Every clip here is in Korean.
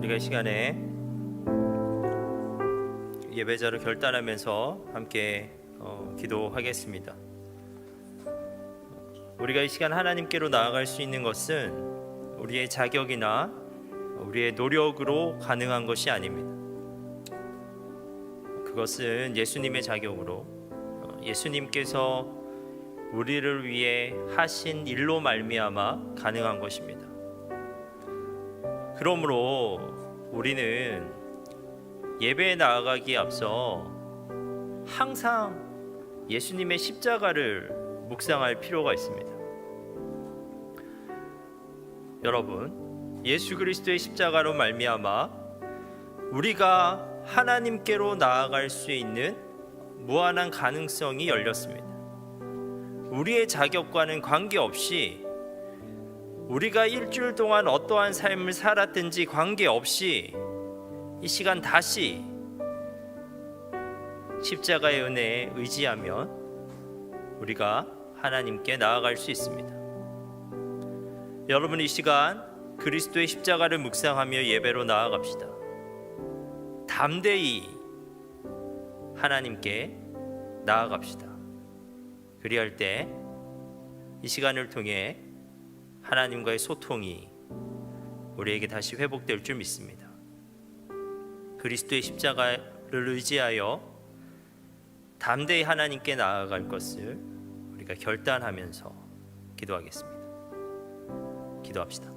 우리가 이 시간에 예배자로 결단하면서 함께 기도하겠습니다. 우리가 이 시간 하나님께로 나아갈 수 있는 것은 우리의 자격이나 우리의 노력으로 가능한 것이 아닙니다. 그것은 예수님의 자격으로 예수님께서 우리를 위해 하신 일로 말미암아 가능한 것입니다. 그러므로 우리는 예배에 나아가기에 앞서 항상 예수님의 십자가를 묵상할 필요가 있습니다. 여러분, 예수 그리스도의 십자가로 말미암아 우리가 하나님께로 나아갈 수 있는 무한한 가능성이 열렸습니다. 우리의 자격과는 관계없이, 우리가 일주일 동안 어떠한 삶을 살았든지 관계없이 이 시간 다시 십자가의 은혜에 의지하면 우리가 하나님께 나아갈 수 있습니다. 여러분, 이 시간 그리스도의 십자가를 묵상하며 예배로 나아갑시다. 담대히 하나님께 나아갑시다. 그리할 때 이 시간을 통해 하나님과의 소통이 우리에게 다시 회복될 줄 믿습니다. 그리스도의 십자가를 의지하여 담대히 하나님께 나아갈 것을 우리가 결단하면서 기도하겠습니다. 기도합시다.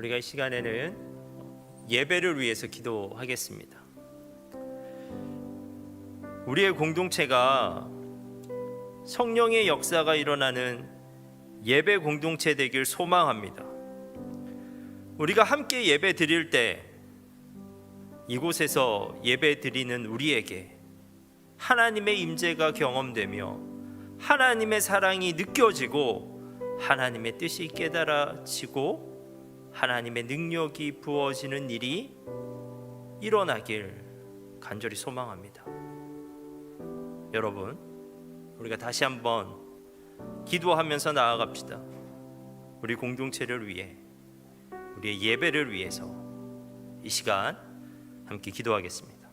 우리가 이 시간에는 예배를 위해서 기도하겠습니다. 우리의 공동체가 성령의 역사가 일어나는 예배 공동체 되길 소망합니다. 우리가 함께 예배 드릴 때 이곳에서 예배 드리는 우리에게 하나님의 임재가 경험되며 하나님의 사랑이 느껴지고 하나님의 뜻이 깨달아지고 하나님의 능력이 부어지는 일이 일어나길 간절히 소망합니다. 여러분, 우리가 다시 한번 기도하면서 나아갑시다. 우리 공동체를 위해, 우리의 예배를 위해서 이 시간 함께 기도하겠습니다.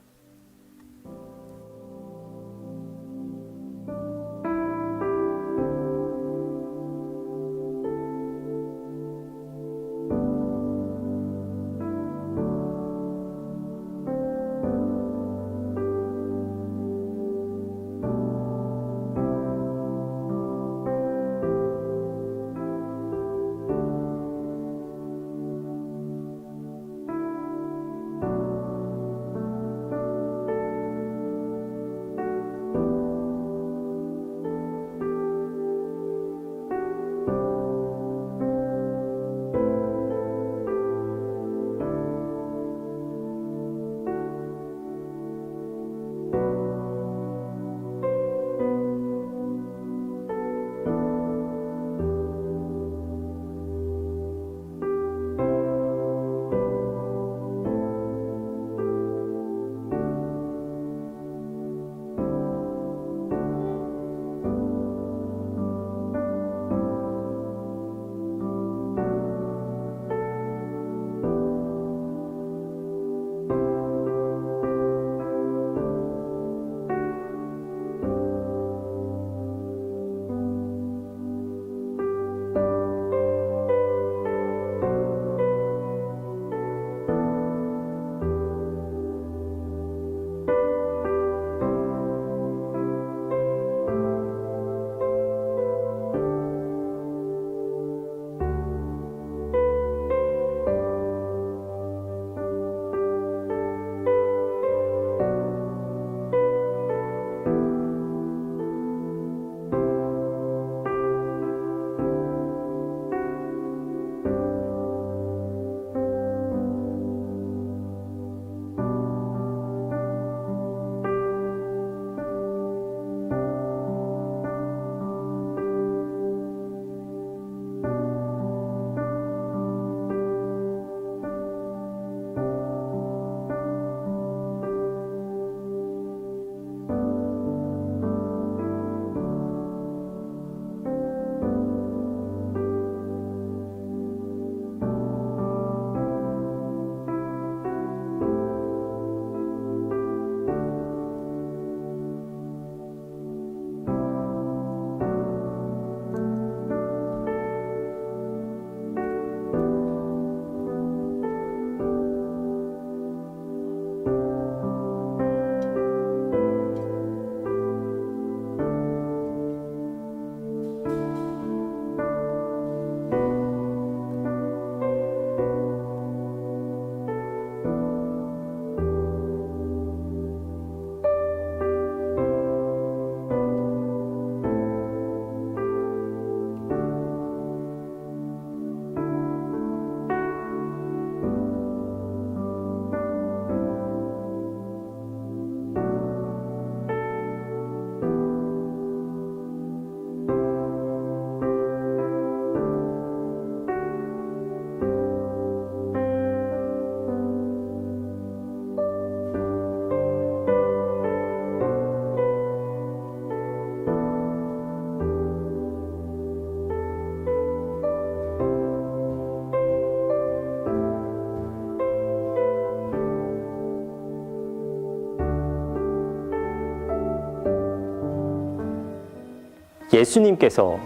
예수님께서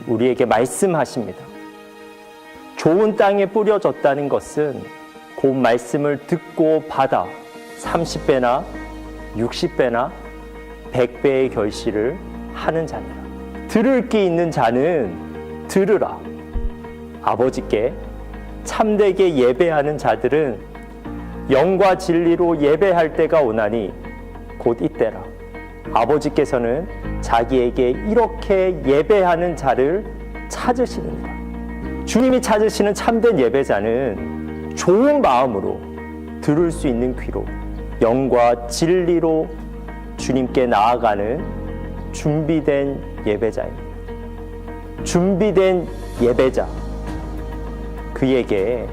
우리에게 말씀하십니다. 좋은 땅에 뿌려졌다는 것은 그 말씀을 듣고 받아 30배나 60배나 100배의 결실을 하는 자니라. 들을 귀 있는 자는 들으라. 아버지께 참되게 예배하는 자들은 영과 진리로 예배할 때가 오나니 곧 이때라. 아버지께서는 자기에게 이렇게 예배하는 자를 찾으시느니라. 주님이 찾으시는 참된 예배자는 좋은 마음으로 들을 수 있는 귀로 영과 진리로 주님께 나아가는 준비된 예배자입니다. 준비된 예배자, 그에게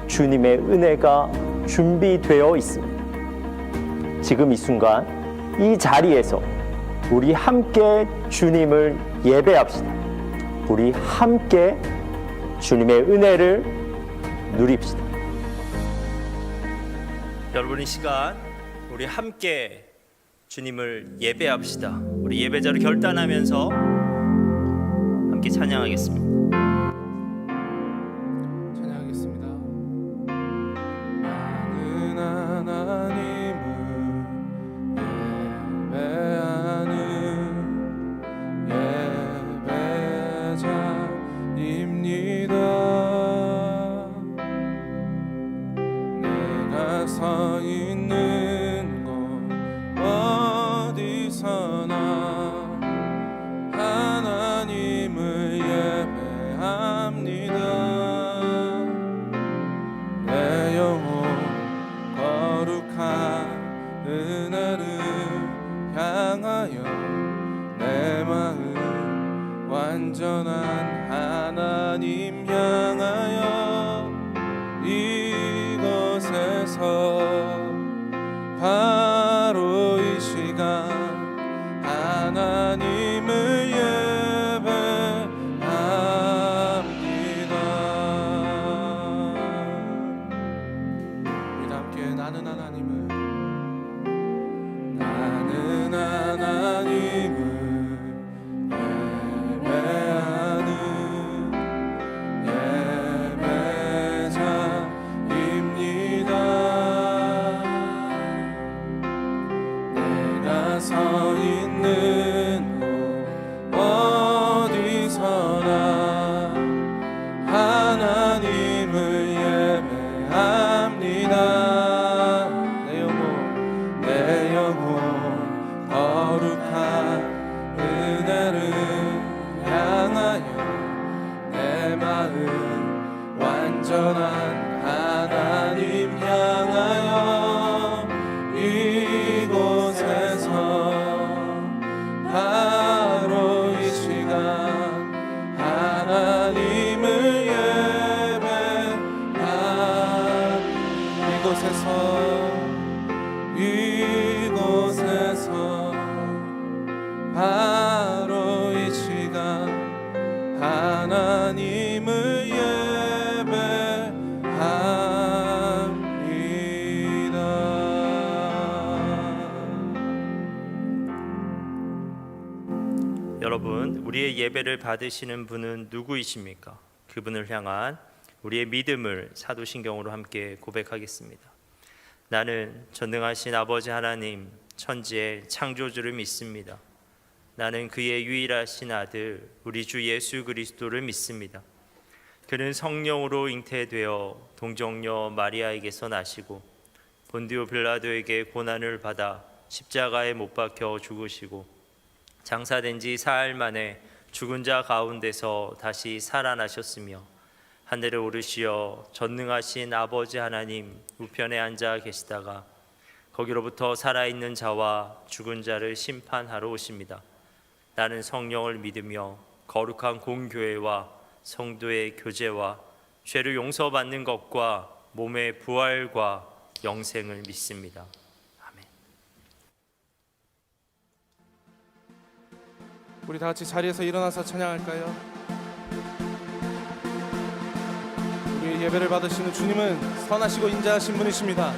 주님의 은혜가 준비되어 있습니다. 지금 이 순간 이 자리에서 우리 함께 주님을 예배합시다. 우리 함께 주님의 은혜를 누립시다. 여러분, 이 시간 우리 함께 주님을 예배합시다. 우리 예배자로 결단하면서 함께 찬양하겠습니다. 찬양하겠습니다. 나는 하나님을 예배하는 예배자입니다. 내가 서 있는 곳 어디서나 하나님을 예배합니다. 내 영혼 거룩한 은혜를 향하여 내 마음 완전한 하나님 향하여 이곳에서 바로 이 시간 하나님을 예배합니다. 우리 함께 나는 하나님을 예배하는 예배자입니다. 내가 서 있는 곳 어디서나 하나님을 예배합니다. 내 영혼 거룩한 은혜를 향하여 내 마음 완전한 하나님 향하여 이곳에서 바로 이 시간 하나님을 예배합니다. 이곳에서 바로 이 시간 하나님을 예배합니다. 여러분, 우리의 예배를 받으시는 분은 누구이십니까? 그분을 향한 우리의 믿음을 사도신경으로 함께 고백하겠습니다. 나는 전능하신 아버지 하나님, 천지의 창조주를 믿습니다. 나는 그의 유일하신 아들 우리 주 예수 그리스도를 믿습니다. 그는 성령으로 잉태되어 동정녀 마리아에게서 나시고 본디오 빌라도에게 고난을 받아 십자가에 못 박혀 죽으시고 장사된 지 사흘 만에 죽은 자 가운데서 다시 살아나셨으며 하늘에 오르시어 전능하신 아버지 하나님 우편에 앉아 계시다가 거기로부터 살아있는 자와 죽은 자를 심판하러 오십니다. 나는 성령을 믿으며 거룩한 공교회와 성도의 교제와 죄를 용서받는 것과 몸의 부활과 영생을 믿습니다. 아멘. 우리 다 같이 자리에서 일어나서 찬양할까요? 우리의 예배를 받으시는 주님은 선하시고 인자하신 분이십니다.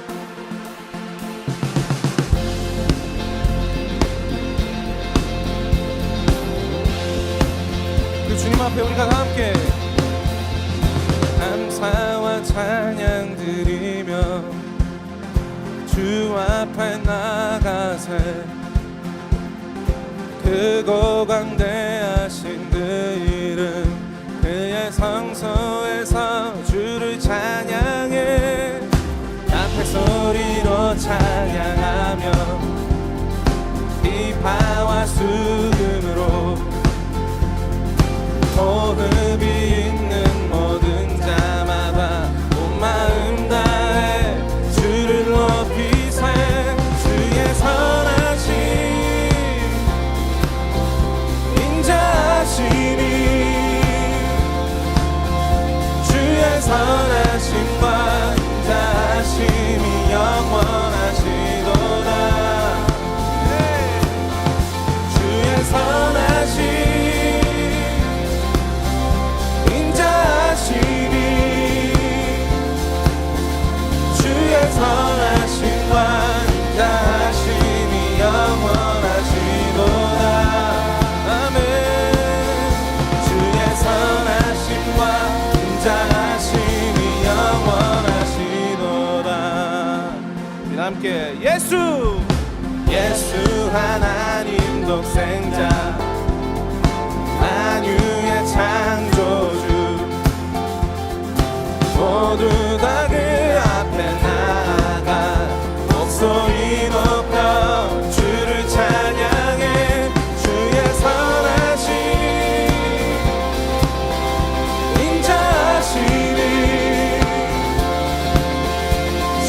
그 주님 앞에 우리가 다 함께 감사와 찬양 드리며 주 앞에 나가세 크고 광대하신 그 이름 그의 성소에서 주를 찬양해 나팔 소리로 찬양하며 비파와 수금으로 호흡이 있는 모든 자마다 온 마음 다해 주를 높이세 주의 선하심 인자하시니 주의 선하심과 인자하심이 영원하시도다 주의 선하심 인자하시니 주의 선하심과 인자하심이 영원하시도다 아멘 주의 선하심과 인자하심이 영원하시도다 우리 함께 예수 하나님 독생자 만유의 창조주 모두 다 그 앞에 나아가 목소리 높여 주를 찬양해 주의 선하심 인자하시니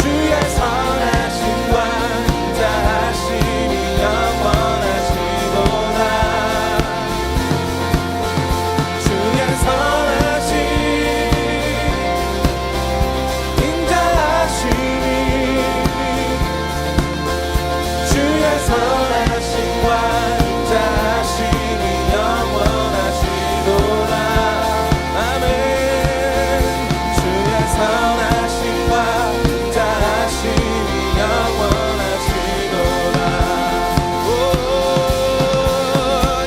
주의 선하심과 인자하심이 영원하시도다 주의 선하심 인자하시니 주의 선하심과 인자하심이 영원하시도다 아멘 주의 선하심과 인자하심이 영원하시도다 오,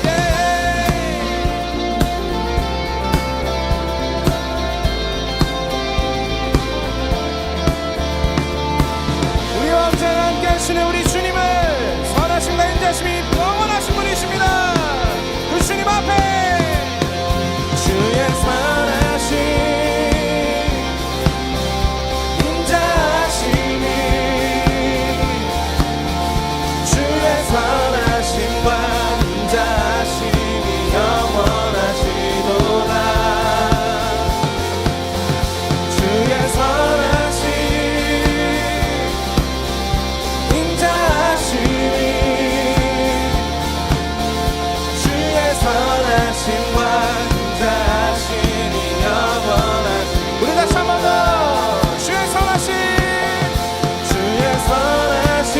예. 우리와 언제나 함께 하시는 우리 주님을 선하심과 인자하심이 영원하신 분이십니다 그 주님 앞에 주의 선하심 인자하심이 주의 선하심과 인자하심이 영원하시도다 주의 선하심 인자하심이 주의 선하심과 인자하심이 영원하시 우리 다시 한 번 더 주의 선하심 주의 선하심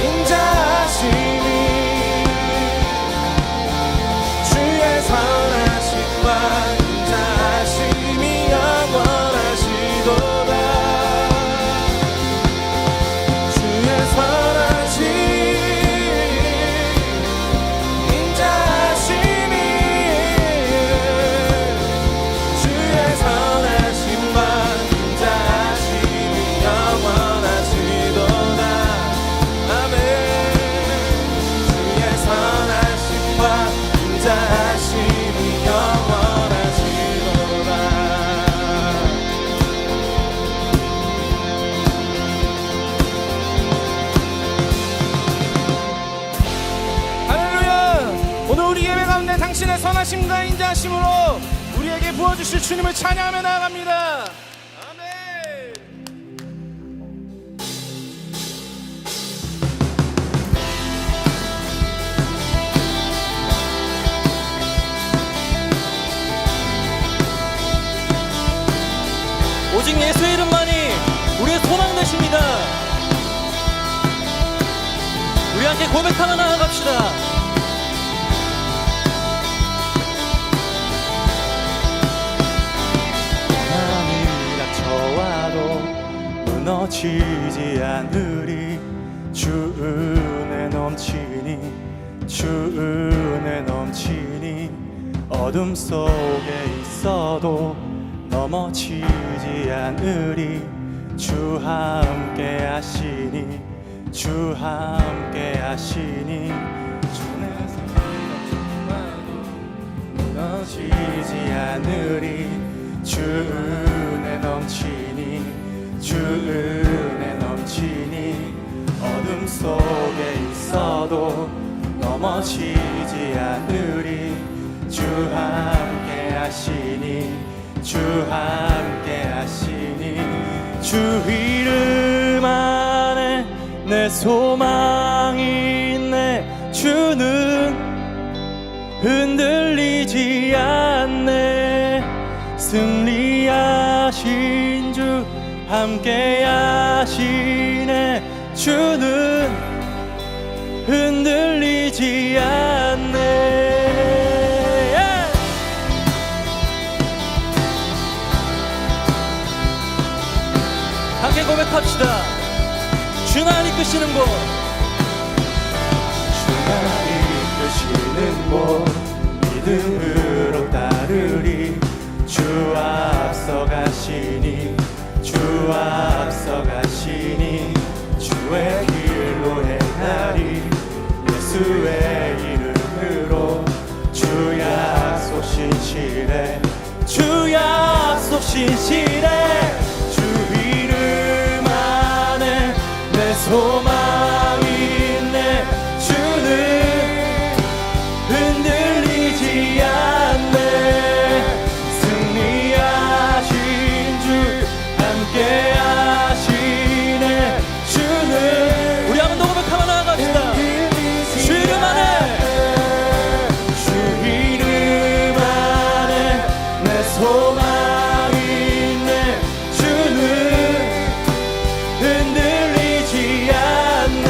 인자하심이 주의 선하심과 인자하심이 영원하시도다 주의 선하심 인자하심이 주의 선하심과 인자하심이 영원하시도다 아멘 주의 선하심과 인자하심이 영원하시도다 할렐루야 오늘 우리 예배 가운데 당신의 선하심과 인자하심으로 우리에게 부어주실 주님을 찬양하며 나아갑니다 아멘 오직 예수의 이름만이 우리의 소망 되십니다. 우리 함께 고백하며 나아갑시다. 하늘이 닥쳐와도 무너지지 않으리 주 은혜 넘치니 주 은혜 넘치니 어둠 속에 있어도 넘어지지 않으리 주 함께 하시니 주 함께 하시니 주의 무너지지 않으리 주 은혜 넘치니 주 은혜 넘치니 어둠 속에 있어도 넘어지지 않으리 주 함께 하시니 주 함께 하시니 주 이름 안에 내 소망이 있네 주는 흔들리지 않네 승리하신 주 함께 하시네 주는 흔들리지 않네 함께 고백합시다. 주나 이끄시는 곳, 주가 이끄시는 곳 믿음으로 따르리 주 앞서 가시니 주 앞서 가시니 주의 길로 행하리 예수의 이름으로 주 약속 신실해 주 약속 신실해 주 이름 안에 내 소망이 있네 주는 흔들리지 않네 승리하신 주 함께 하시네 주는 우리 한번 더 고백하며 나아갑시다. 주 이름 안에 주 이름 안에 내 소망이 있네 주는 흔들리지 않네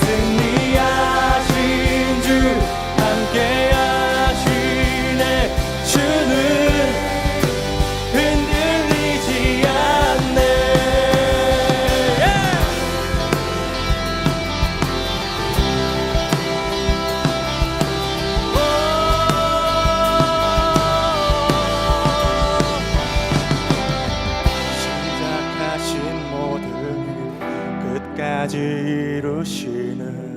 승리하신 주 함께 하시네 주는 흔들리지 않네 시작하신 모든 일 끝까지 이루시는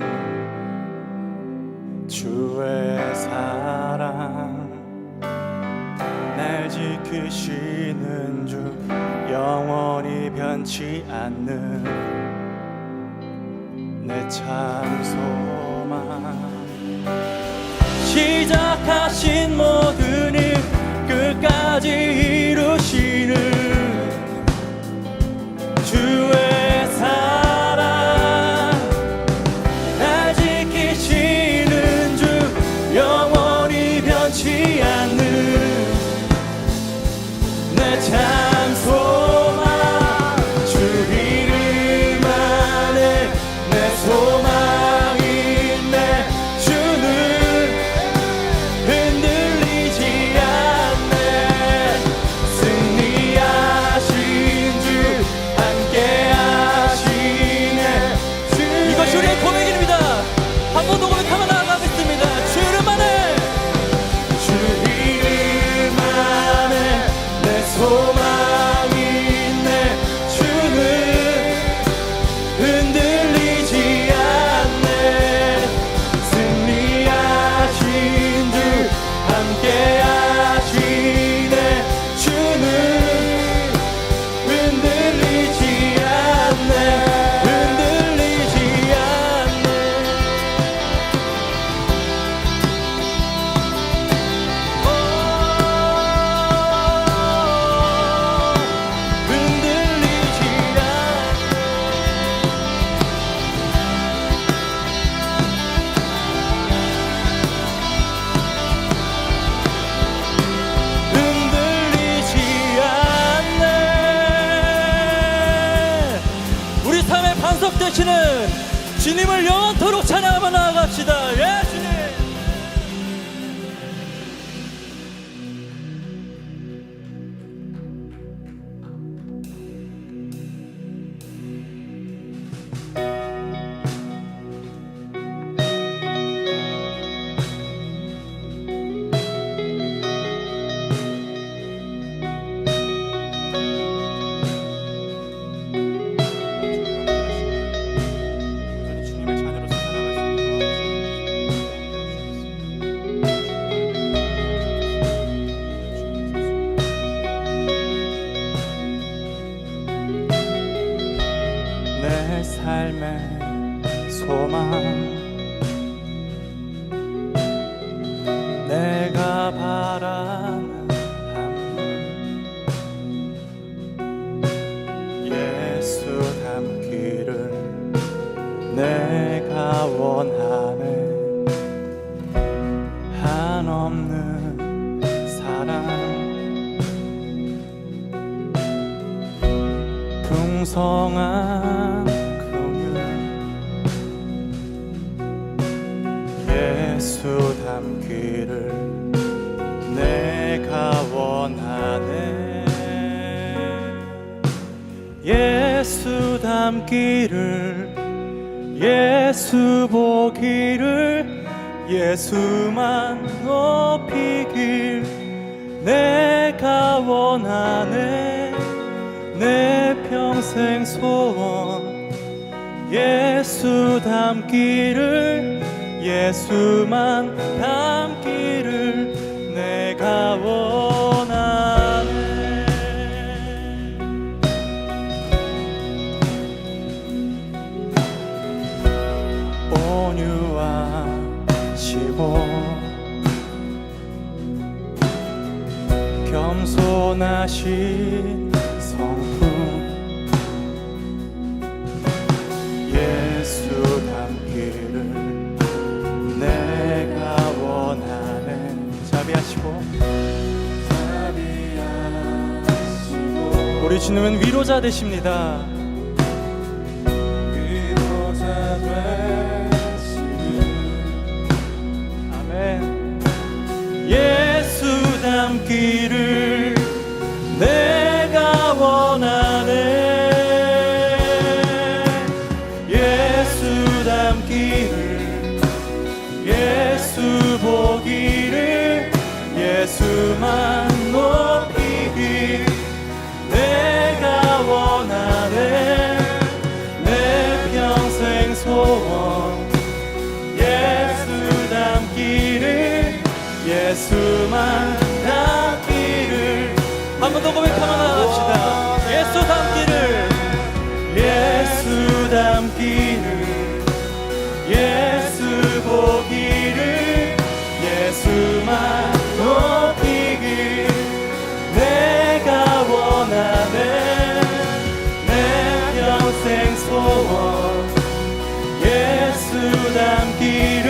주의 사랑 날 지키시는 주 영원히 변치 않는 내 참 소망 시작하신 모든 일 끝까지 이루시는 주의 사랑 날 지키시는 주 영원히 변치 않는 내 참 소망 주 이름 안에 내 소망이 있네 주는 흔들리지 않네 승리하신 주 함께 하시네 이것이 우리의 고백입니다. 한 번 더 고백하며 나아가겠습니다. 주 이름 안에 주 이름 안에 내 소망이 있네 주는 흔들리지 않네 승리하신 주 함께 하시네 주는 흔들리지 않네 흔들리지 않네 흔들리지 흔들리지 않네 우리 삶의 반석 되시는 주님을 영원토록 찬양하며 나아갑시다. 예, 주님. 주님의 자녀로서 살아갈 수 있도록 삶의 소망 내가 바라는 한 예수 닮기를 내가 원하네 한없는 사랑 풍성한 긍휼 예수 닮기를 내가 원하네 예수 닮기를 예수 보기를 예수만 높이길 내가 원하네 내 평생 소원 예수 닮기를 예수만 닮기를 내가 원하네 온유하시고 겸손하신 성품 예수 닮기를 내가 원하네 자비하시고 우리 주님은 위로자 되십니다 위로자 되시는 아멘 예수 닮기를 내가 원하네 예수 닮기를 예수 보기를 예수만 높이길 내가 원하네 내 평생 소원 예수 닮기를 예수만 닮기를 한 번 더 고백하며 나갑시다 예수 닮기를 예수 닮기를 예수 보기를 예수만 높이길 내가 원하네 내 평생 소원 예수 닮기를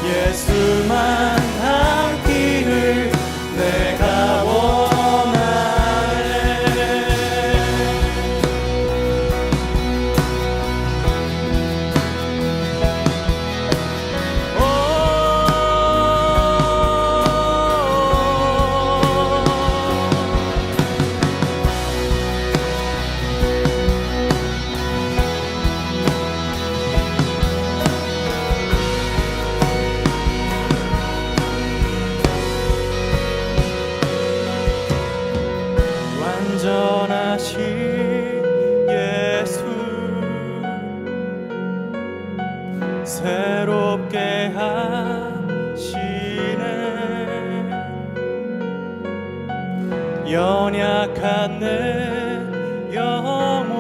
예수만 닮기를 내가 원하네 완전하신 예수 새롭게 하시네 연약한 내 영혼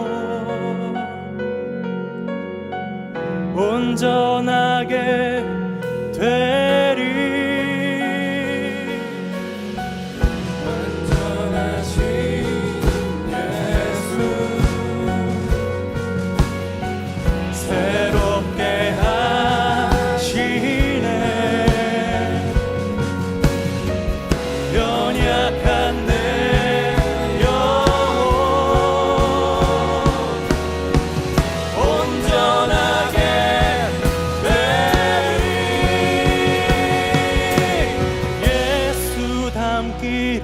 온전하게 되리 새롭게 하시네 연약한 내 영혼 온전하게 되리 예수 닮기를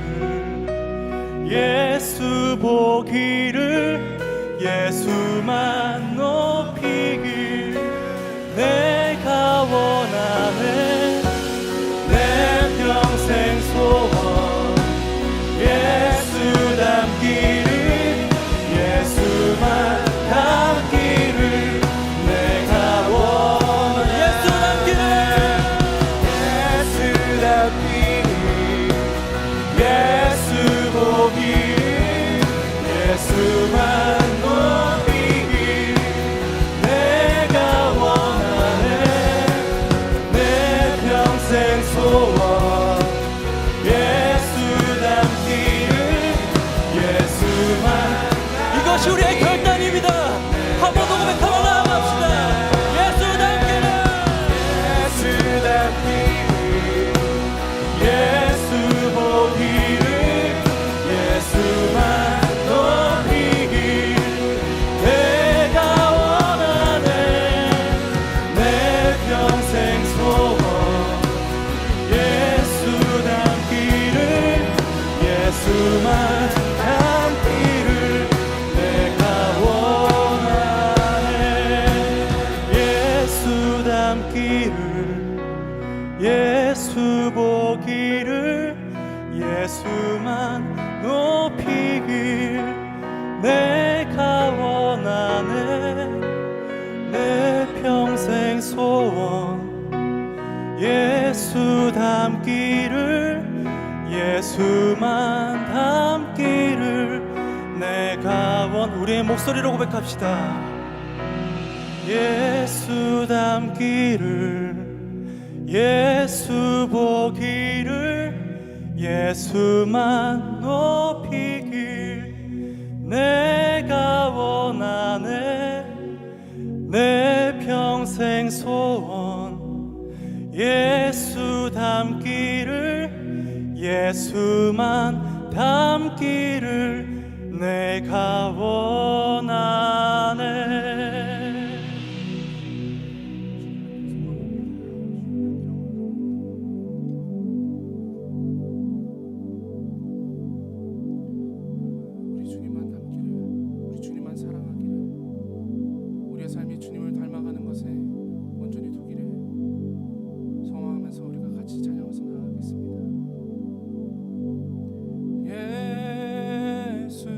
예수 보기를 예수만 높이길 내가 원하네 내 평생 소원 예수 닮기를 예수만 닮기를 내가 원하네 예수 닮기를 예수 보기를 예수만 높이길 예수만 닮기를 내가 원하네. 예수 닮기를 예수 보기를 예수만 높이길 내가 원하네. 내 평생 소원 예수 닮기를 예수만 닮기를 내가 우리의 목소리로 고백합시다. 예수 닮기를 예수 보기를 예수만 높이길 내가 원하네. 내 평생 소원 예수 닮기를 예수만 닮기를 내가 원하네. 우리 주님만 닮기를, 우리 주님만 사랑하기를, 우리의 삶이 주님을 닮아가는 것에 온전히 두기를 소망하면서 우리가 같이 찬양하면서 나아가겠습니다. 예수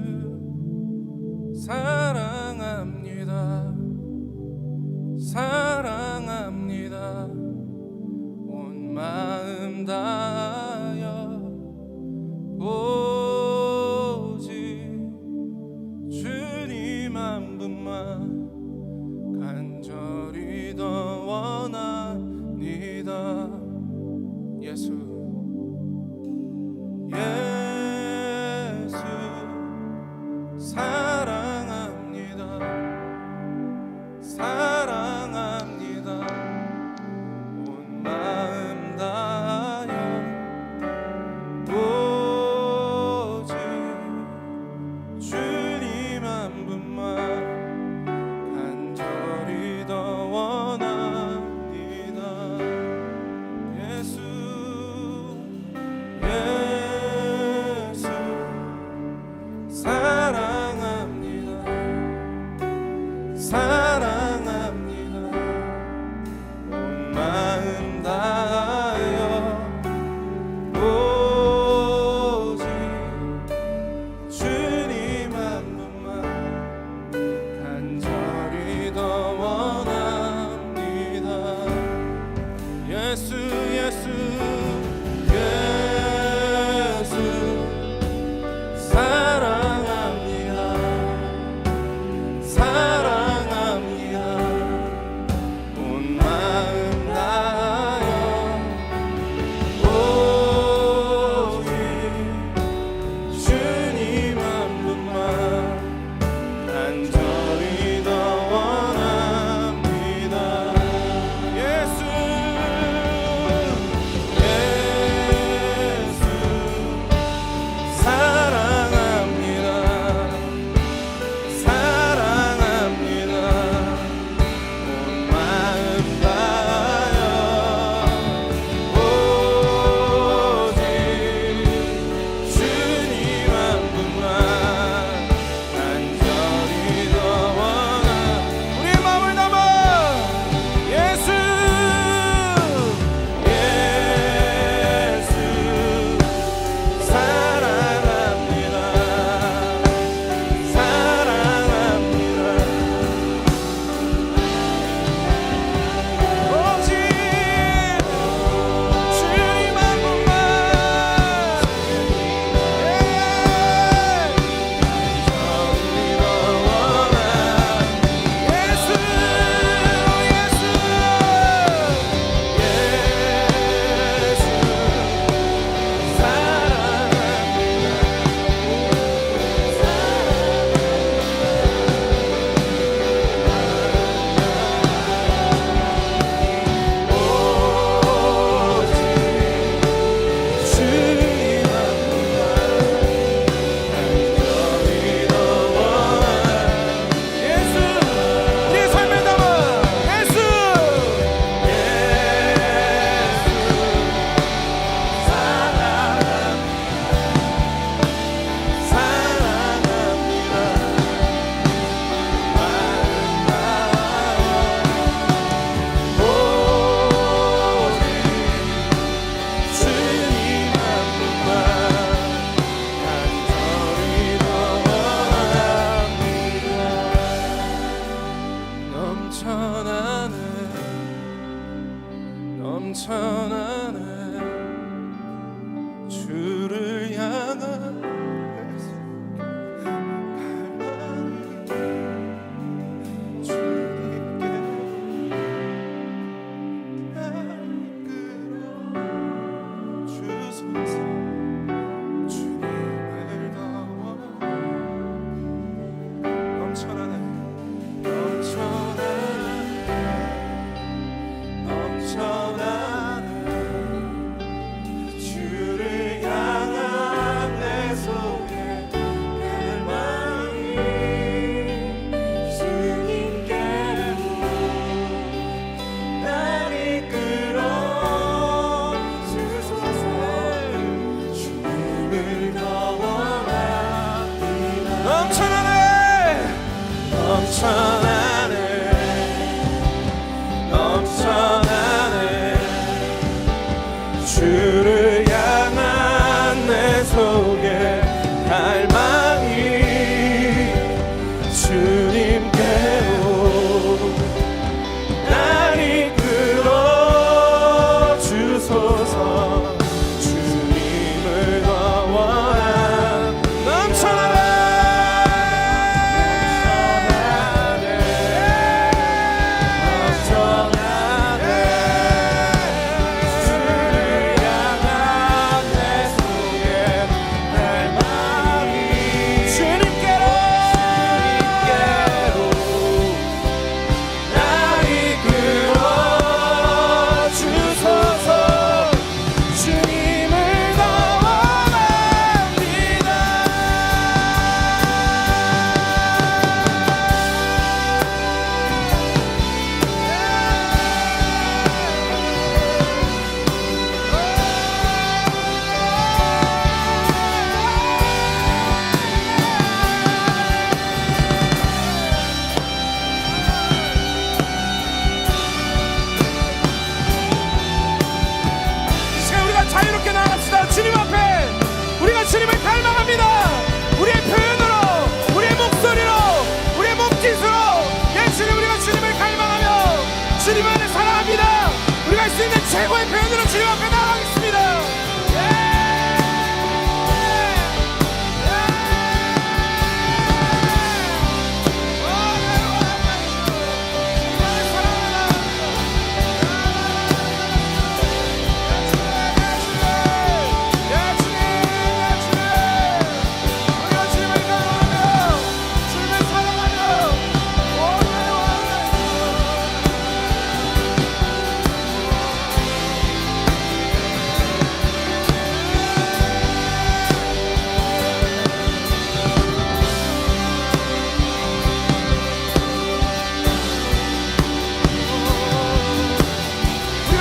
최고의 표현으로 주님 앞에 나가겠습니다.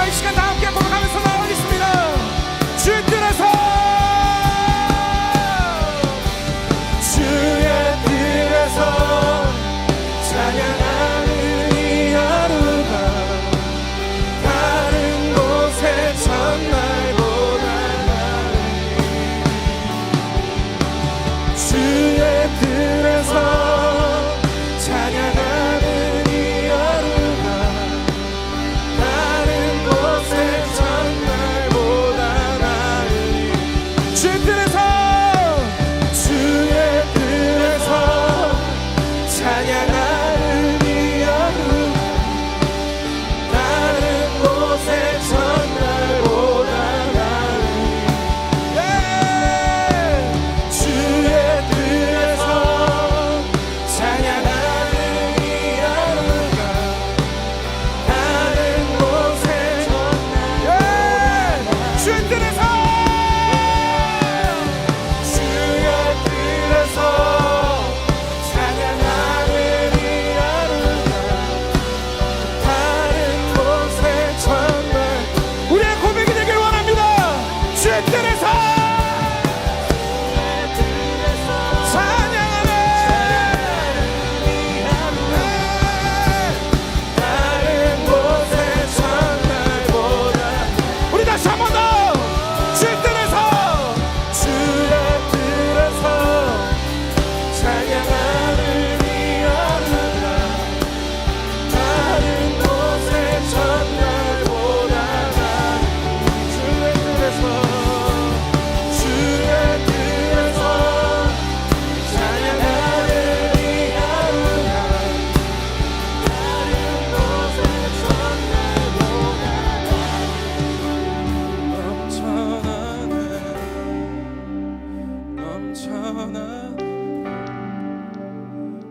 이 시간 다 함께 고백하면서 나가겠습니다. 주의 뜻에서 주의 뜻에서 찬양하는 이 하루가 다른 곳의 첫날보다 나으니 주의 뜻에서 찬양하는 이 하루가 다른 곳의 첫날보다 나으니 주의 뜻에서 찬양하는 이 하루 다른 곳의 첫날보다 나으니 주의 뜻에서 찬양하는 이 하루가 다른 곳의 첫날보다 주의 뜻에서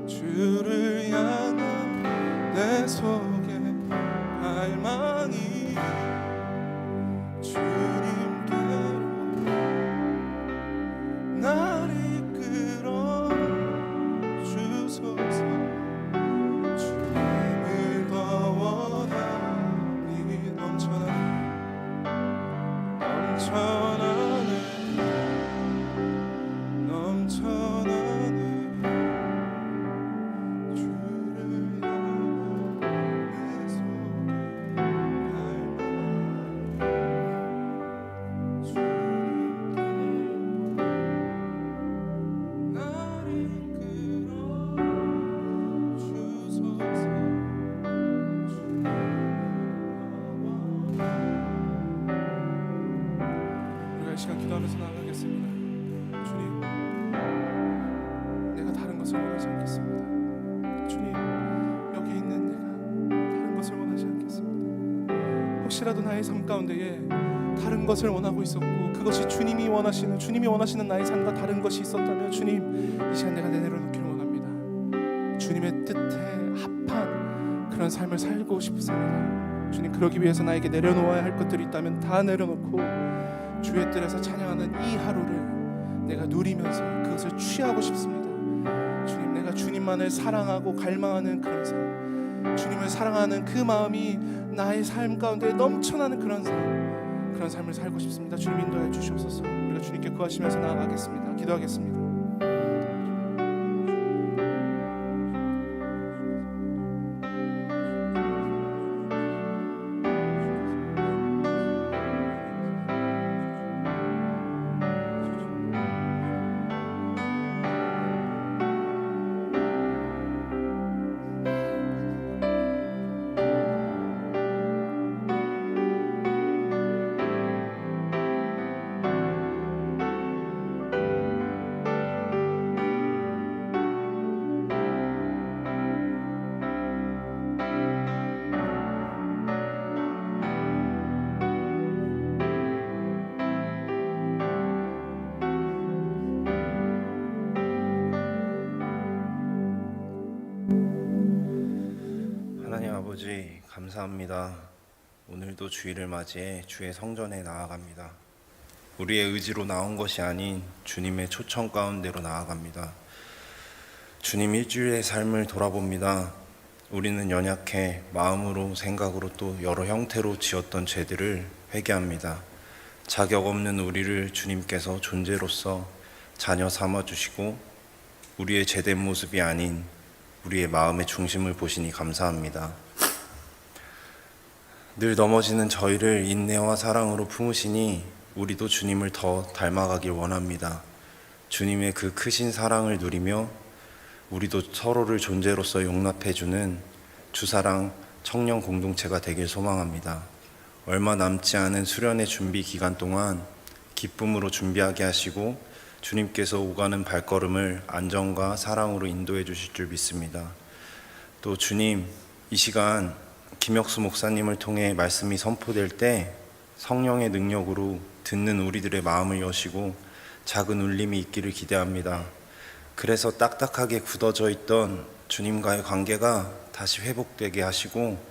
주를 향한 내 속에 갈망이 주님께로 날 이끌어 주소서. 주님을 더 원하니 넘쳐나네 주를 향한 내 속에 갈망 주님께로 날 이끌어 주소서. 우리가 이 시간 기도하면서 나아가겠습니다. 주님, 내가 다른 것을 원하지 않겠습니다. 주님, 여기 있는 내가 다른 것을 원하지 않겠습니다. 혹시라도 나의 삶 가운데에 다른 것을 원하고 있었고 그것이 주님이 원하시는 나의 삶과 다른 것이 있었다면 주님, 이 시간 내가 내려놓기를 원합니다. 주님의 뜻에 합한 그런 삶을 살고 싶습니다. 주님, 그러기 위해서 나에게 내려놓아야 할 것들이 있다면 다 내려놓고 주의 뜻에서 찬양하는 이 하루를 내가 누리면서 그것을 취하고 싶습니다. 주님, 내가 주님만을 사랑하고 갈망하는 그런 삶, 주님을 사랑하는 그 마음이 나의 삶 가운데 넘쳐나는 그런 삶을 살고 싶습니다. 주님, 인도해 주시옵소서. 우리가 주님께 구하시면서 나아가겠습니다. 기도하겠습니다. 감사합니다. 오늘도 주일을 맞이해 주의 성전에 나아갑니다. 우리의 의지로 나온 것이 아닌 주님의 초청 가운데로 나아갑니다. 주님 일주일의 삶을 돌아봅니다. 우리는 연약해 마음으로 생각으로 또 여러 형태로 지었던 죄들을 회개합니다. 자격 없는 우리를 주님께서 존재로서 자녀 삼아주시고 우리의 죄된 모습이 아닌 우리의 마음의 중심을 보시니 감사합니다. 늘 넘어지는 저희를 인내와 사랑으로 품으시니 우리도 주님을 더 닮아가길 원합니다. 주님의 그 크신 사랑을 누리며 우리도 서로를 존재로서 용납해주는 주사랑 청년 공동체가 되길 소망합니다. 얼마 남지 않은 수련의 준비 기간 동안 기쁨으로 준비하게 하시고 주님께서 오가는 발걸음을 안정과 사랑으로 인도해 주실 줄 믿습니다. 또 주님, 이 시간 김혁수 목사님을 통해 말씀이 선포될 때 성령의 능력으로 듣는 우리들의 마음을 여시고 작은 울림이 있기를 기대합니다. 그래서 딱딱하게 굳어져 있던 주님과의 관계가 다시 회복되게 하시고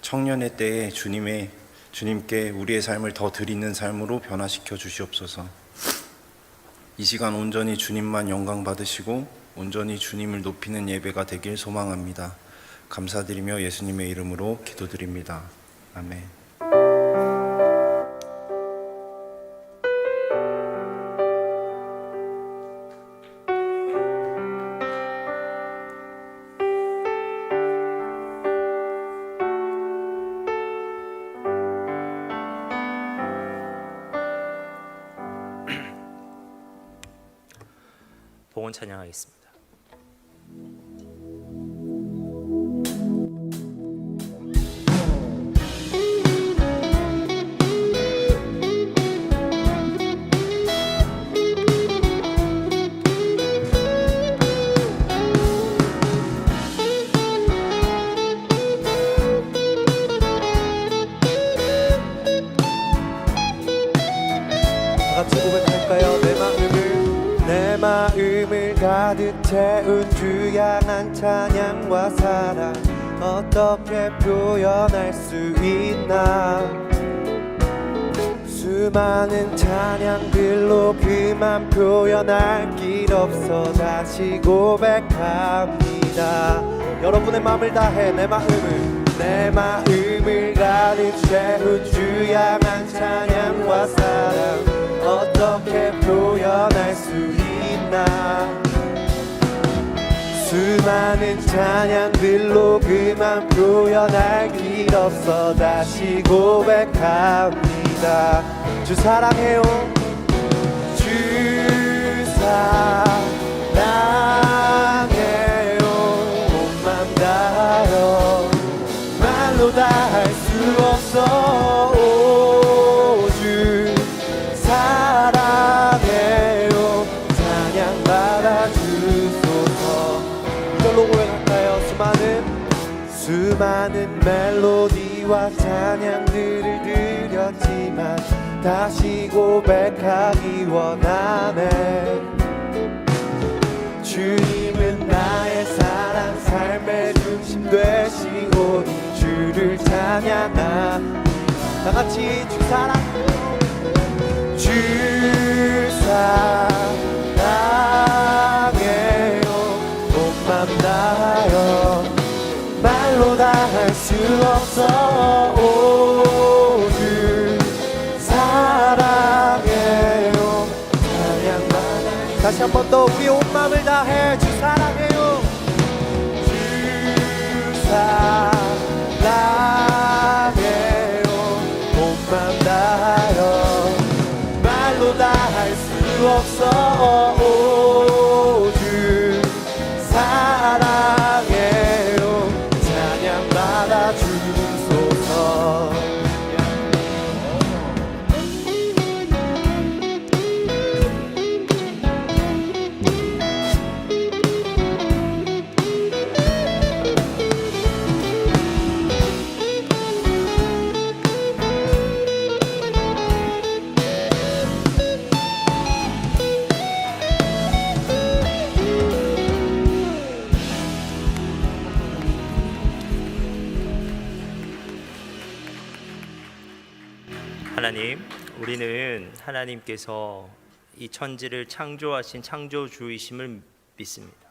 청년의 때에 주님께 우리의 삶을 더 드리는 삶으로 변화시켜 주시옵소서. 이 시간 온전히 주님만 영광 받으시고 온전히 주님을 높이는 예배가 되길 소망합니다. 감사드리며 예수님의 이름으로 기도드립니다. 아멘. 봉헌 찬양하겠습니다. 같이 고백할까요? 내 마음을 가득 채운 주 향한 찬양과 사랑 어떻게 표현할 수 있나. 수많은 찬양들로 그만 표현할 길 없어 다시 고백합니다. 여러분의 마음을 다해 내 마음을 가득 채운 주 향한 찬양과 사랑 어떻게 표현할 수 있나. 수많은 찬양들로 그만 표현할 길 없어 다시 고백합니다. 주 사랑해요. 주 사랑해요. 온 맘 다하여 말로 다 할 수 없어. 오, 주 사랑해요. 찬양 받아주소서. 이걸로 고백할까요? 수많은 멜로디와 찬양들을 드렸지만 다시 고백하기 원하네. 주님은 나의 사랑 삶의 중심 되시오니 주를 찬양합니다. 다같이 주 사랑해요. 주 사랑해요. 온 맘 다하여 말로 다 할 수 없어. 오, 주 사랑해요. 찬양만 다시 한 번 더 우리 온 맘을 다해 주 사랑해요. 주 사랑해요. 온 맘 다하여 말로 다 할 수 없어. 오, 주 사랑해요. 찬양 받아주소서. 하나님, 우리는 하나님께서 이 천지를 창조하신 창조주이심을 믿습니다.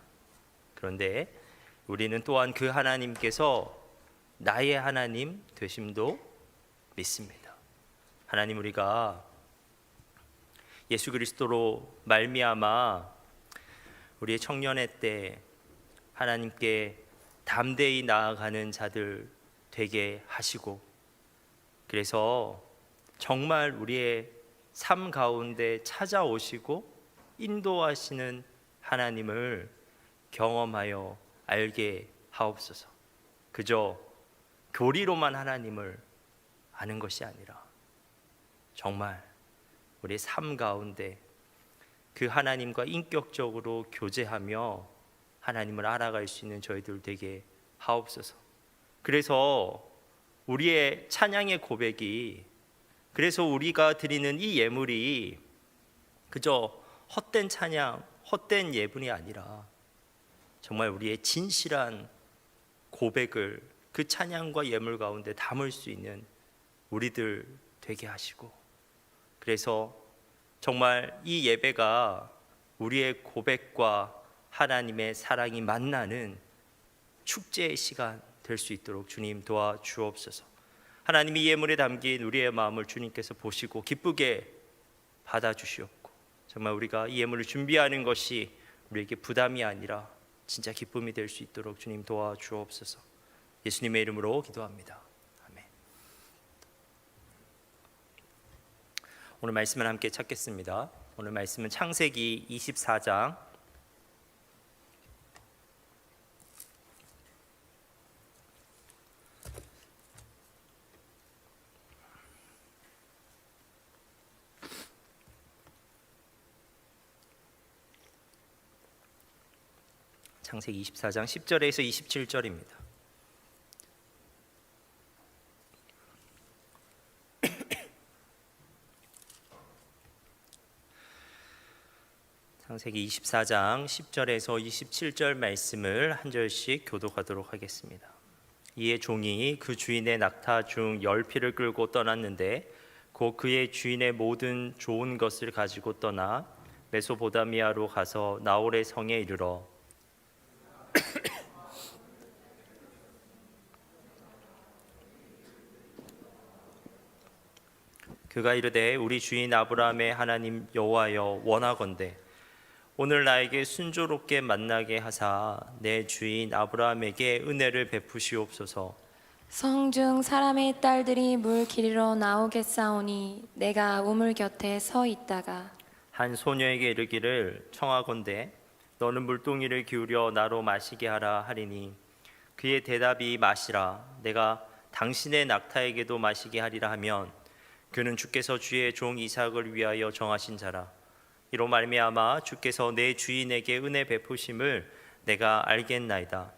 그런데 우리는 또한 그 하나님께서 나의 하나님 되심도 믿습니다. 하나님, 우리가 예수 그리스도로 말미암아 우리의 청년의 때 하나님께 담대히 나아가는 자들 되게 하시고, 그래서 정말 우리의 삶 가운데 찾아오시고 인도하시는 하나님을 경험하여 알게 하옵소서. 그저 교리로만 하나님을 아는 것이 아니라 정말 우리의 삶 가운데 그 하나님과 인격적으로 교제하며 하나님을 알아갈 수 있는 저희들 되게 하옵소서. 그래서 우리의 찬양의 고백이, 그래서 우리가 드리는 이 예물이 그저 헛된 찬양, 헛된 예분이 아니라 정말 우리의 진실한 고백을 그 찬양과 예물 가운데 담을 수 있는 우리들 되게 하시고, 그래서 정말 이 예배가 우리의 고백과 하나님의 사랑이 만나는 축제의 시간 될 수 있도록 주님 도와주옵소서. 하나님이 예물에 담긴 우리의 마음을 주님께서 보시고 기쁘게 받아주시옵고, 정말 우리가 이 예물을 준비하는 것이 우리에게 부담이 아니라 진짜 기쁨이 될 수 있도록 주님 도와주옵소서. 예수님의 이름으로 기도합니다. 아멘. 오늘 말씀을 함께 찾겠습니다. 오늘 말씀은 창세기 24장 10절에서 27절입니다. 창세기 24장 10절에서 27절 말씀을 한 절씩 교독하도록 하겠습니다. 이에 종이 그 주인의 낙타 중 10匹을 끌고 떠났는데 곧 그의 주인의 모든 좋은 것을 가지고 떠나 메소포다미아로 가서 나홀의 성에 이르러 그가 이르되 우리 주인 아브라함의 하나님 여호와여 원하건대 오늘 나에게 순조롭게 만나게 하사 내 주인 아브라함에게 은혜를 베푸시옵소서. 성중 사람의 딸들이 물 기르러 나오겠사오니 내가 우물 곁에 서 있다가 한 소녀에게 이르기를 청하건대 너는 물동이를 기울여 나로 마시게 하라 하리니 그의 대답이 마시라 내가 당신의 낙타에게도 마시게 하리라 하면 그는 주께서 주의 종 이삭을 위하여 정하신 자라. 이로 말미암아 주께서 내 주인에게 은혜 베푸심을 내가 알겠나이다.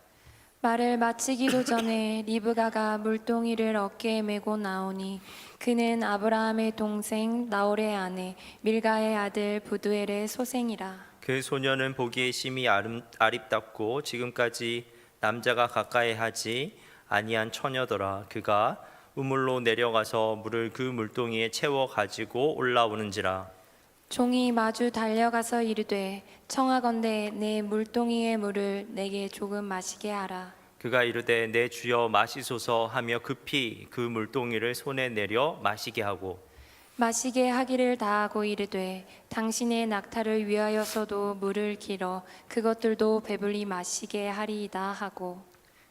말을 마치기도 전에 리브가가 물동이를 어깨에 메고 나오니 그는 아브라함의 동생 나홀의 아내 밀가의 아들 부두엘의 소생이라. 그 소녀는 보기에 심히 아립답고 지금까지 남자가 가까이 하지 아니한 처녀더라. 그가 우물로 내려가서 물을 그 물동이에 채워 가지고 올라오는지라. 종이 마주 달려가서 이르되 청하건대 내 물동이의 물을 내게 조금 마시게 하라. 그가 이르되 내 주여 마시소서 하며 급히 그 물동이를 손에 내려 마시게 하고 마시게 하기를 다하고 이르되 당신의 낙타를 위하여서도 물을 길어 그것들도 배불리 마시게 하리이다 하고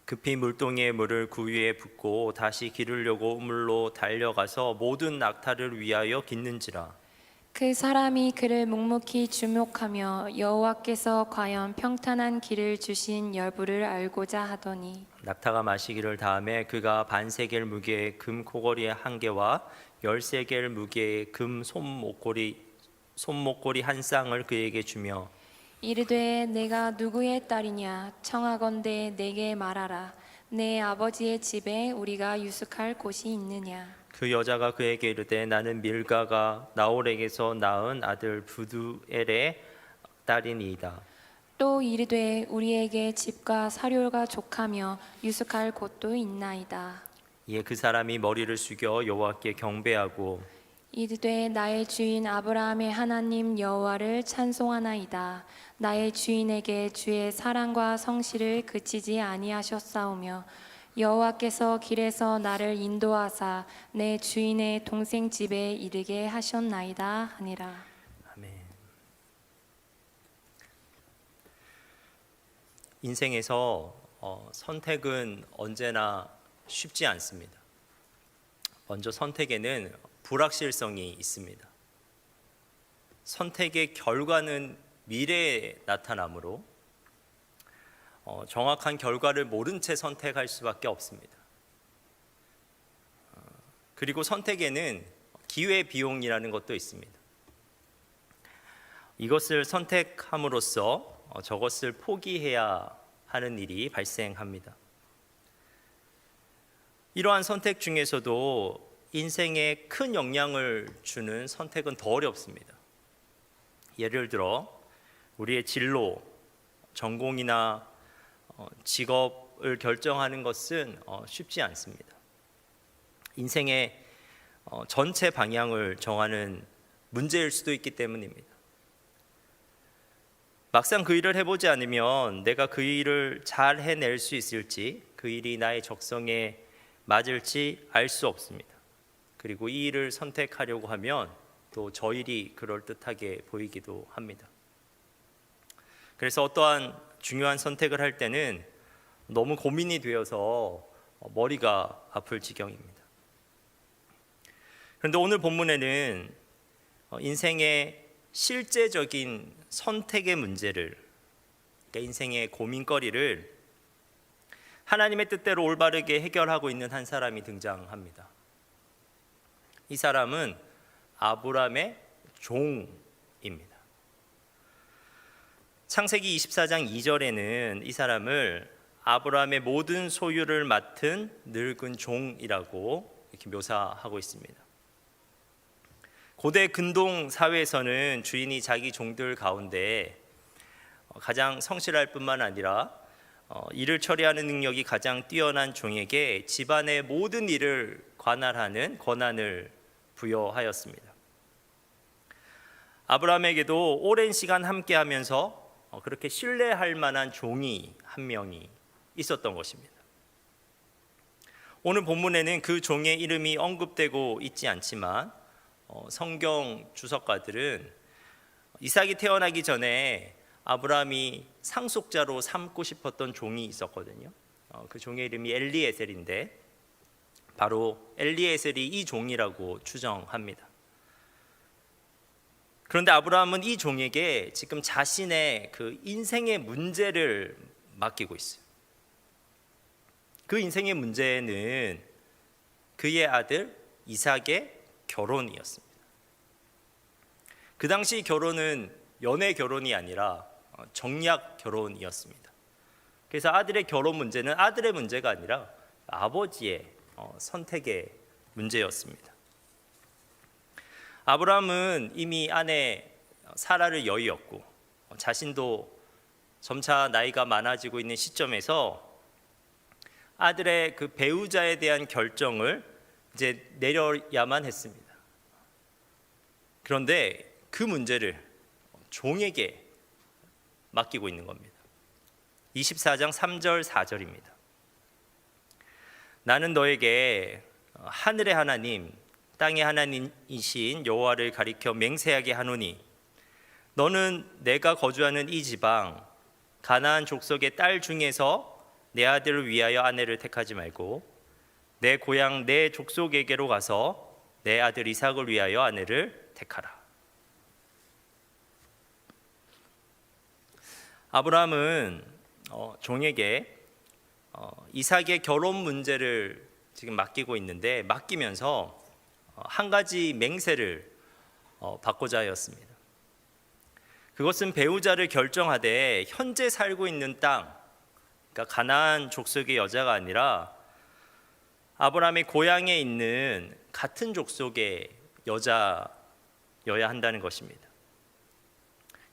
급히 물동이의 물을 구 위에 붓고 다시 기르려고 우물로 달려가서 모든 낙타를 위하여 깃는지라. 그 사람이 그를 묵묵히 주목하며 여호와께서 과연 평탄한 길을 주신 열부를 알고자 하더니 낙타가 마시기를 다음에 그가 반세겔 무게의 금 코걸이 한 개와 13겔 무게의 금 손목걸이 한 쌍을 그에게 주며 이르되 내가 누구의 딸이냐 청하건대 내게 말하라. 내 아버지의 집에 우리가 유숙할 곳이 있느냐. 그 여자가 그에게 이르되 나는 밀가가 나홀에게서 낳은 아들 부두엘의 딸이니이다. 또 이르되 우리에게 집과 사료가 족하며 유숙할 곳도 있나이다. 이에 그 사람이 머리를 숙여 여호와께 경배하고 이르되 나의 주인 아브라함의 하나님 여호와를 찬송하나이다. 나의 주인에게 주의 사랑과 성실을 그치지 아니하셨사오며 여호와께서 길에서 나를 인도하사 내 주인의 동생 집에 이르게 하셨나이다 하니라. 아멘. 인생에서 선택은 언제나 쉽지 않습니다. 먼저 선택에는 불확실성이 있습니다. 선택의 결과는 미래에 나타나므로 정확한 결과를 모른 채 선택할 수밖에 없습니다. 그리고 선택에는 기회 비용이라는 것도 있습니다. 이것을 선택함으로써 저것을 포기해야 하는 일이 발생합니다. 이러한 선택 중에서도 인생에 큰 영향을 주는 선택은 더 어렵습니다. 예를 들어 우리의 진로, 전공이나 직업을 결정하는 것은 쉽지 않습니다. 인생의 전체 방향을 정하는 문제일 수도 있기 때문입니다. 막상 그 일을 해보지 않으면 내가 그 일을 잘 해낼 수 있을지, 그 일이 나의 적성에 맞을지 알 수 없습니다. 그리고 이 일을 선택하려고 하면 또 저 일이 그럴듯하게 보이기도 합니다. 그래서 어떠한 중요한 선택을 할 때는 너무 고민이 되어서 머리가 아플 지경입니다. 그런데 오늘 본문에는 인생의 실제적인 선택의 문제를, 그러니까 인생의 고민거리를 하나님의 뜻대로 올바르게 해결하고 있는 한 사람이 등장합니다. 이 사람은 아브라함의 종입니다. 창세기 24장 2절에는 이 사람을 아브라함의 모든 소유를 맡은 늙은 종이라고 이렇게 묘사하고 있습니다. 고대 근동 사회에서는 주인이 자기 종들 가운데 가장 성실할 뿐만 아니라 일을 처리하는 능력이 가장 뛰어난 종에게 집안의 모든 일을 관할하는 권한을 부여하였습니다. 아브라함에게도 오랜 시간 함께하면서 그렇게 신뢰할 만한 종이 한 명이 있었던 것입니다. 오늘 본문에는 그 종의 이름이 언급되고 있지 않지만 성경 주석가들은 이삭이 태어나기 전에 아브라함이 상속자로 삼고 싶었던 종이 있었거든요. 그 종의 이름이 엘리에셀인데 바로 엘리에셀이 이 종이라고 추정합니다. 그런데 아브라함은 이 종에게 지금 자신의 그 인생의 문제를 맡기고 있어요. 그 인생의 문제는 그의 아들 이삭의 결혼이었습니다. 그 당시 결혼은 연애 결혼이 아니라 정략 결혼이었습니다. 그래서 아들의 결혼 문제는 아들의 문제가 아니라 아버지의 선택의 문제였습니다. 아브라함은 이미 아내 사라를 여의었고 자신도 점차 나이가 많아지고 있는 시점에서 아들의 그 배우자에 대한 결정을 이제 내려야만 했습니다. 그런데 그 문제를 종에게 맡기고 있는 겁니다. 24장 3절 4절입니다. 나는 너에게 하늘의 하나님 땅의 하나님이신 여호와를 가리켜 맹세하게 하노니 너는 내가 거주하는 이 지방 가나안 족속의 딸 중에서 내 아들을 위하여 아내를 택하지 말고 내 고향 내 족속에게로 가서 내 아들 이삭을 위하여 아내를 택하라. 아브라함은 종에게 이삭의 결혼 문제를 지금 맡기고 있는데 맡기면서 한 가지 맹세를 받고자 하였습니다. 그것은 배우자를 결정하되 현재 살고 있는 땅, 그러니까 가나안 족속의 여자가 아니라 아브라함의 고향에 있는 같은 족속의 여자여야 한다는 것입니다.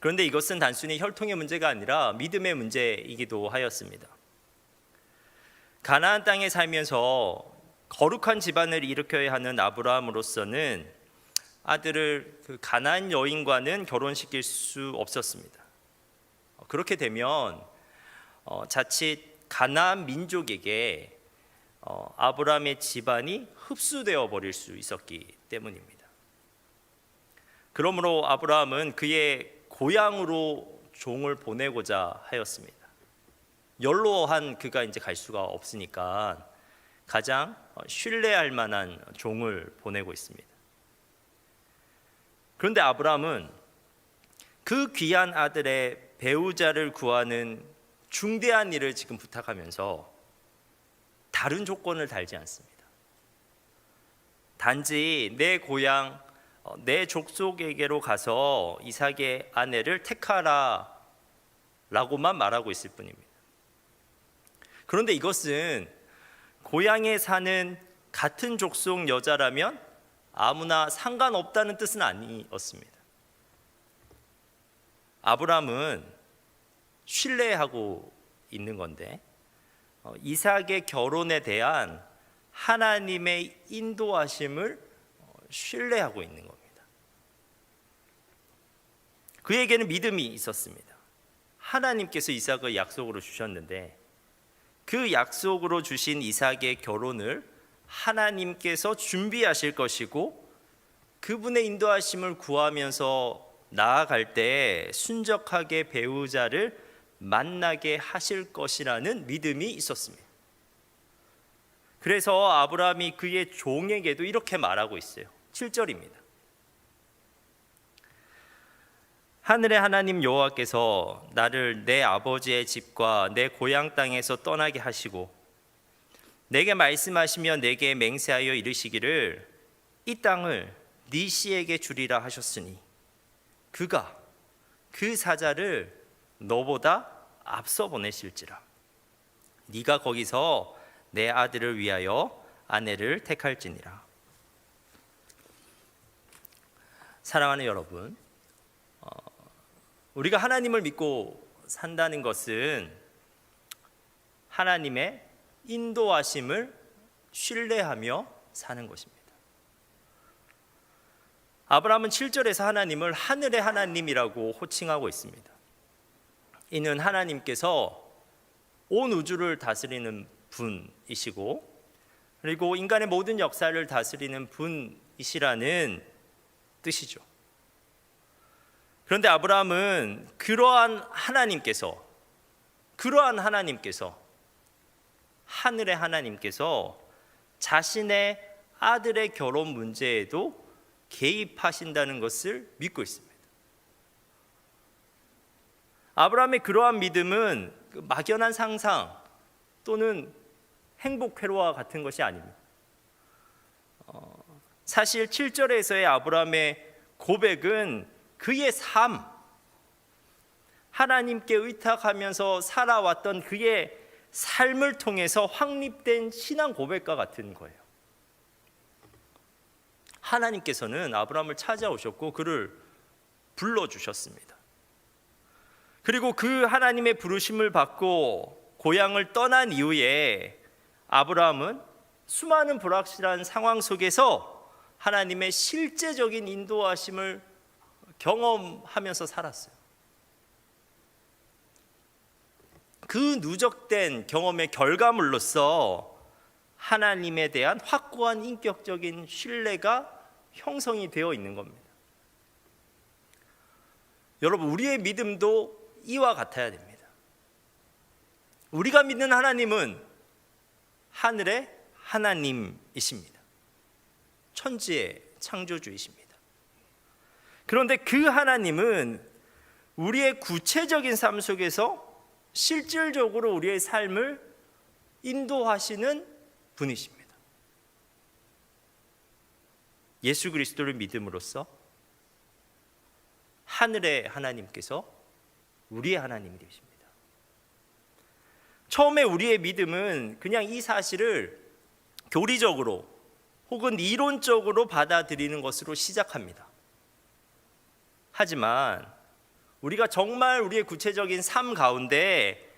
그런데 이것은 단순히 혈통의 문제가 아니라 믿음의 문제이기도 하였습니다. 가나안 땅에 살면서 거룩한 집안을 일으켜야 하는 아브라함으로서는 아들을 그 가나안 여인과는 결혼시킬 수 없었습니다. 그렇게 되면 자칫 가나안 민족에게 아브라함의 집안이 흡수되어 버릴 수 있었기 때문입니다. 그러므로 아브라함은 그의 고향으로 종을 보내고자 하였습니다. 연로한 그가 이제 갈 수가 없으니까 가장 신뢰할 만한 종을 보내고 있습니다. 그런데 아브라함은 그 귀한 아들의 배우자를 구하는 중대한 일을 지금 부탁하면서 다른 조건을 달지 않습니다. 단지 내 고향, 내 족속에게로 가서 이삭의 아내를 택하라 라고만 말하고 있을 뿐입니다. 그런데 이것은 고향에 사는 같은 족속 여자라면 아무나 상관없다는 뜻은 아니었습니다. 아브라함은 신뢰하고 있는 건데 이삭의 결혼에 대한 하나님의 인도하심을 신뢰하고 있는 겁니다. 그에게는 믿음이 있었습니다. 하나님께서 이삭을 약속으로 주셨는데 그 약속으로 주신 이삭의 결혼을 하나님께서 준비하실 것이고 그분의 인도하심을 구하면서 나아갈 때 순적하게 배우자를 만나게 하실 것이라는 믿음이 있었습니다. 그래서 아브라함이 그의 종에게도 이렇게 말하고 있어요. 7절입니다. 하늘의 하나님 여호와께서 나를 내 아버지의 집과 내 고향 땅에서 떠나게 하시고 내게 말씀하시며 내게 맹세하여 이르시기를 이 땅을 네 씨에게 주리라 하셨으니 그가 그 사자를 너보다 앞서 보내실지라 네가 거기서 내 아들을 위하여 아내를 택할지니라. 사랑하는 여러분, 우리가 하나님을 믿고 산다는 것은 하나님의 인도하심을 신뢰하며 사는 것입니다. 아브라함은 7절에서 하나님을 하늘의 하나님이라고 호칭하고 있습니다. 이는 하나님께서 온 우주를 다스리는 분이시고 그리고 인간의 모든 역사를 다스리는 분이시라는 뜻이죠. 그런데 아브라함은 그러한 하나님께서 하늘의 하나님께서 자신의 아들의 결혼 문제에도 개입하신다는 것을 믿고 있습니다. 아브라함의 그러한 믿음은 막연한 상상 또는 행복 회로와 같은 것이 아닙니다. 사실 7절에서의 아브라함의 고백은 그의 삶, 하나님께 의탁하면서 살아왔던 그의 삶을 통해서 확립된 신앙 고백과 같은 거예요. 하나님께서는 아브라함을 찾아오셨고 그를 불러주셨습니다. 그리고 그 하나님의 부르심을 받고 고향을 떠난 이후에 아브라함은 수많은 불확실한 상황 속에서 하나님의 실제적인 인도하심을 경험하면서 살았어요. 그 누적된 경험의 결과물로서 하나님에 대한 확고한 인격적인 신뢰가 형성이 되어 있는 겁니다. 여러분, 우리의 믿음도 이와 같아야 됩니다. 우리가 믿는 하나님은 하늘의 하나님이십니다. 천지의 창조주이십니다. 그런데 그 하나님은 우리의 구체적인 삶 속에서 실질적으로 우리의 삶을 인도하시는 분이십니다. 예수 그리스도를 믿음으로써 하늘의 하나님께서 우리의 하나님이 되십니다. 처음에 우리의 믿음은 그냥 이 사실을 교리적으로 혹은 이론적으로 받아들이는 것으로 시작합니다. 하지만 우리가 정말 우리의 구체적인 삶 가운데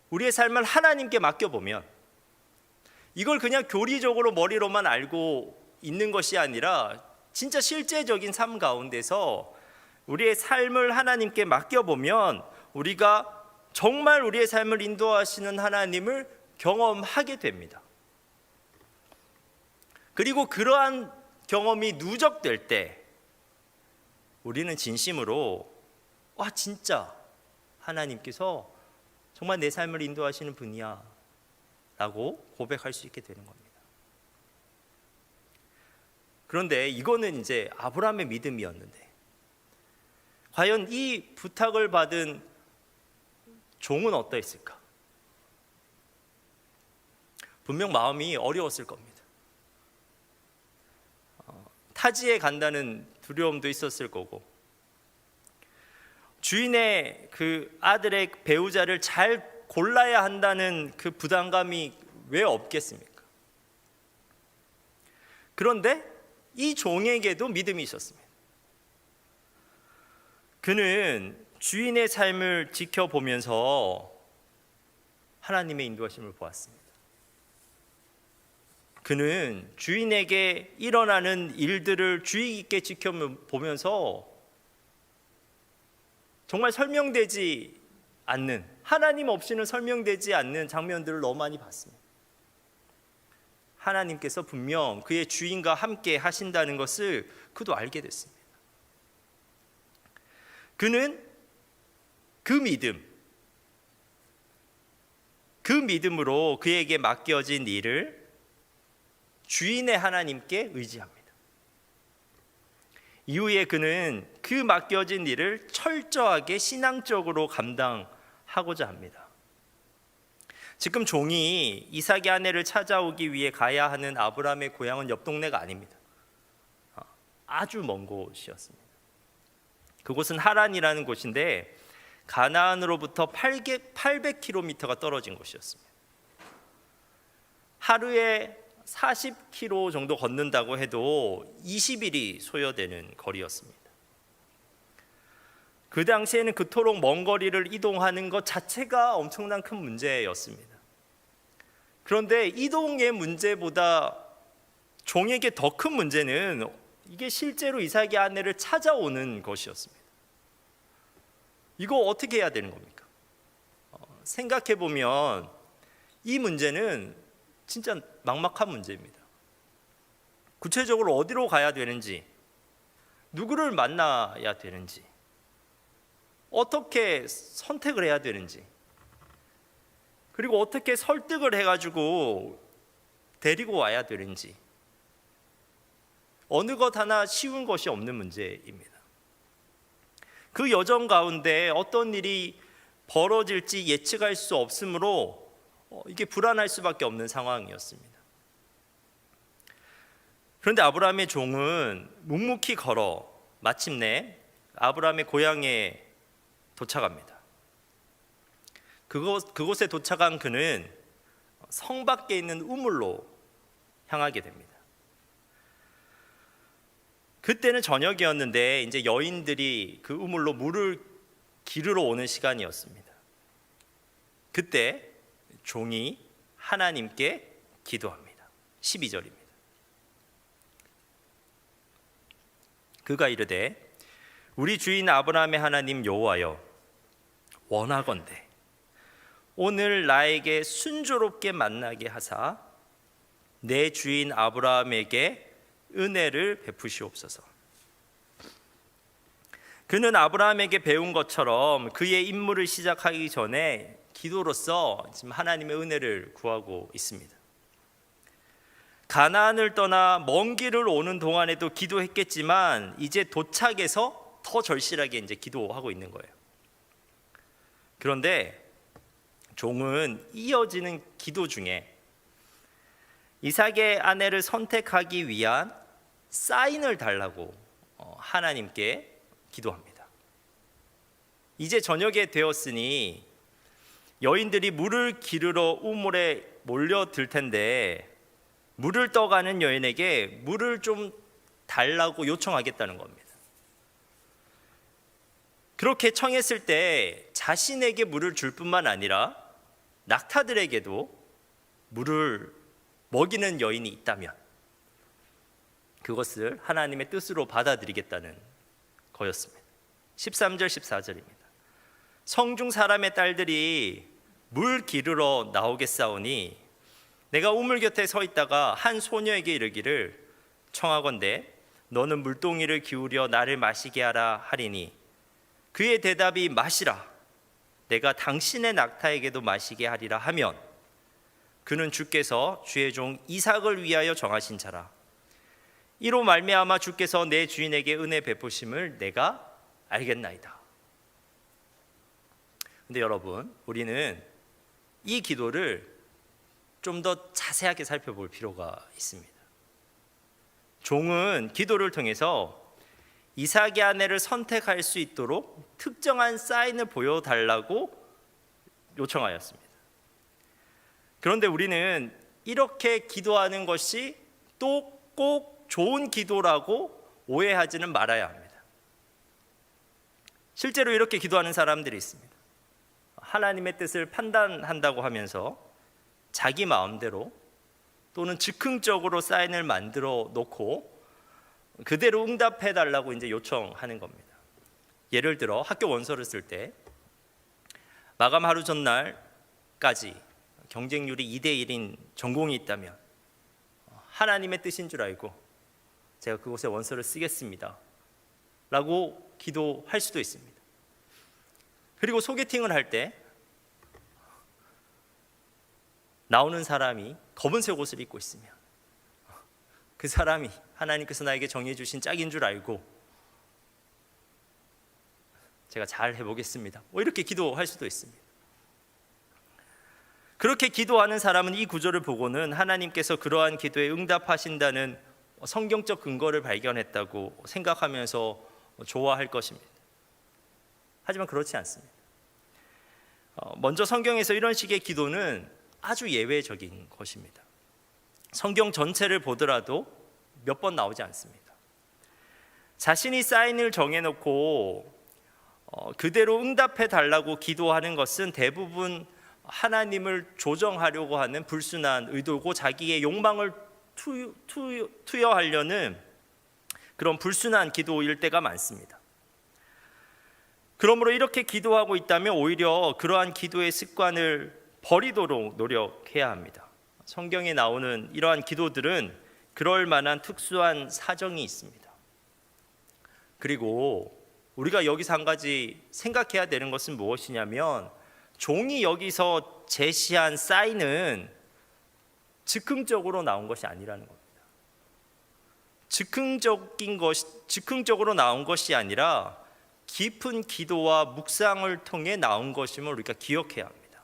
우리의 삶을 하나님께 맡겨보면 이걸 그냥 교리적으로 머리로만 알고 있는 것이 아니라 진짜 실제적인 삶 가운데서 우리의 삶을 하나님께 맡겨보면 우리가 정말 우리의 삶을 인도하시는 하나님을 경험하게 됩니다. 그리고 그러한 경험이 누적될 때 우리는 진심으로 와, 진짜 하나님께서 정말 내 삶을 인도하시는 분이야 라고 고백할 수 있게 되는 겁니다. 그런데 이거는 이제 아브라함의 믿음이었는데 과연 이 부탁을 받은 종은 어떠했을까? 분명 마음이 어려웠을 겁니다. 타지에 간다는 두려움도 있었을 거고, 주인의 그 아들의 배우자를 잘 골라야 한다는 그 부담감이 왜 없겠습니까? 그런데 이 종에게도 믿음이 있었습니다. 그는 주인의 삶을 지켜보면서 하나님의 인도하심을 보았습니다. 그는 주인에게 일어나는 일들을 주의 깊게 지켜보면서 정말 설명되지 않는, 하나님 없이는 설명되지 않는 장면들을 너무 많이 봤습니다. 하나님께서 분명 그의 주인과 함께 하신다는 것을 그도 알게 됐습니다. 그는 그 믿음으로 그에게 맡겨진 일을 주인의 하나님께 의지합니다. 이후에 그는 그 맡겨진 일을 철저하게 신앙적으로 감당하고자 합니다. 지금 종이 이삭의 아내를 찾아오기 위해 가야 하는 아브라함의 고향은 옆 동네가 아닙니다. 아주 먼 곳이었습니다. 그곳은 하란이라는 곳인데 가나안으로부터 800km가 떨어진 곳이었습니다. 하루에 40km 정도 걷는다고 해도 20일이 소요되는 거리였습니다. 그 당시에는 그토록 먼 거리를 이동하는 것 자체가 엄청난 큰 문제였습니다. 그런데 이동의 문제보다 종에게 더 큰 문제는 이게 실제로 이삭의 아내를 찾아오는 것이었습니다. 이거 어떻게 해야 되는 겁니까? 생각해 보면 이 문제는 진짜 막막한 문제입니다. 구체적으로 어디로 가야 되는지, 누구를 만나야 되는지, 어떻게 선택을 해야 되는지, 그리고 어떻게 설득을 해가지고 데리고 와야 되는지, 어느 것 하나 쉬운 것이 없는 문제입니다. 그 여정 가운데 어떤 일이 벌어질지 예측할 수 없으므로 이게 불안할 수밖에 없는 상황이었습니다. 그런데 아브라함의 종은 묵묵히 걸어 마침내 아브라함의 고향에 도착합니다. 그곳에 도착한 그는 성 밖에 있는 우물로 향하게 됩니다. 그때는 저녁이었는데 이제 여인들이 그 우물로 물을 기르러 오는 시간이었습니다. 그때 종이 하나님께 기도합니다. 12절입니다. 그가 이르되 우리 주인 아브라함의 하나님 여호와여, 원하건대 오늘 나에게 순조롭게 만나게 하사 내 주인 아브라함에게 은혜를 베푸시옵소서. 그는 아브라함에게 배운 것처럼 그의 임무를 시작하기 전에 기도로서 지금 하나님의 은혜를 구하고 있습니다. 가나안을 떠나 먼 길을 오는 동안에도 기도했겠지만 이제 도착해서 더 절실하게 이제 기도하고 있는 거예요. 그런데 종은 이어지는 기도 중에 이삭의 아내를 선택하기 위한 사인을 달라고 하나님께 기도합니다. 이제 저녁에 되었으니 여인들이 물을 기르러 우물에 몰려들 텐데 물을 떠가는 여인에게 물을 좀 달라고 요청하겠다는 겁니다. 그렇게 청했을 때 자신에게 물을 줄 뿐만 아니라 낙타들에게도 물을 먹이는 여인이 있다면 그것을 하나님의 뜻으로 받아들이겠다는 거였습니다. 13절 14절입니다. 성중 사람의 딸들이 물 기르러 나오겠사오니 내가 우물 곁에 서 있다가 한 소녀에게 이르기를 청하건대 너는 물동이를 기울여 나를 마시게 하라 하리니 그의 대답이 마시라 내가 당신의 낙타에게도 마시게 하리라 하면 그는 주께서 주의 종 이삭을 위하여 정하신 자라. 이로 말미암아 주께서 내 주인에게 은혜 베푸심을 내가 알겠나이다. 근데 여러분, 우리는 이 기도를 좀 더 자세하게 살펴볼 필요가 있습니다. 종은 기도를 통해서 이삭의 아내를 선택할 수 있도록 특정한 사인을 보여달라고 요청하였습니다. 그런데 우리는 이렇게 기도하는 것이 또 꼭 좋은 기도라고 오해하지는 말아야 합니다. 실제로 이렇게 기도하는 사람들이 있습니다. 하나님의 뜻을 판단한다고 하면서 자기 마음대로 또는 즉흥적으로 사인을 만들어 놓고 그대로 응답해 달라고 이제 요청하는 겁니다. 예를 들어 학교 원서를 쓸 때 마감 하루 전날까지 경쟁률이 2대1인 전공이 있다면 하나님의 뜻인 줄 알고 제가 그곳에 원서를 쓰겠습니다 라고 기도할 수도 있습니다. 그리고 소개팅을 할 때 나오는 사람이 검은색 옷을 입고 있으면 그 사람이 하나님께서 나에게 정해 주신 짝인 줄 알고 제가 잘 해보겠습니다 이렇게 기도할 수도 있습니다. 그렇게 기도하는 사람은 이 구절을 보고는 하나님께서 그러한 기도에 응답하신다는 성경적 근거를 발견했다고 생각하면서 좋아할 것입니다. 하지만 그렇지 않습니다. 먼저 성경에서 이런 식의 기도는 아주 예외적인 것입니다. 성경 전체를 보더라도 몇 번 나오지 않습니다. 자신이 사인을 정해놓고 그대로 응답해 달라고 기도하는 것은 대부분 하나님을 조정하려고 하는 불순한 의도고 자기의 욕망을 투여하려는 그런 불순한 기도일 때가 많습니다. 그러므로 이렇게 기도하고 있다면 오히려 그러한 기도의 습관을 버리도록 노력해야 합니다. 성경에 나오는 이러한 기도들은 그럴 만한 특수한 사정이 있습니다. 그리고 우리가 여기서 한 가지 생각해야 되는 것은 무엇이냐면 종이 여기서 제시한 사인은 즉흥적으로 나온 것이 아니라는 겁니다. 즉흥적으로 나온 것이 아니라 깊은 기도와 묵상을 통해 나온 것임을 우리가 기억해야 합니다.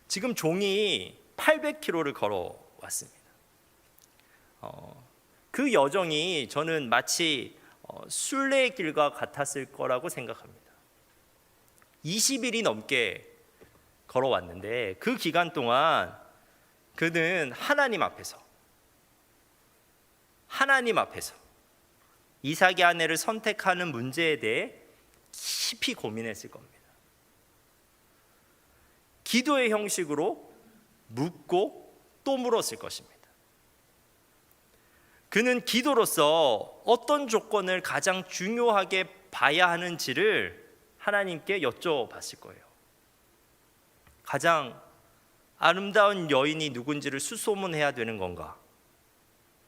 지금 종이 800km를 걸어왔습니다. 그 여정이 저는 마치 순례의 길과 같았을 거라고 생각합니다. 20일이 넘게 걸어왔는데 그 기간 동안 그는 하나님 앞에서 이삭의 아내를 선택하는 문제에 대해 깊이 고민했을 겁니다. 기도의 형식으로 묻고 또 물었을 것입니다. 그는 기도로서 어떤 조건을 가장 중요하게 봐야 하는지를 하나님께 여쭤봤을 거예요. 가장 아름다운 여인이 누군지를 수소문해야 되는 건가?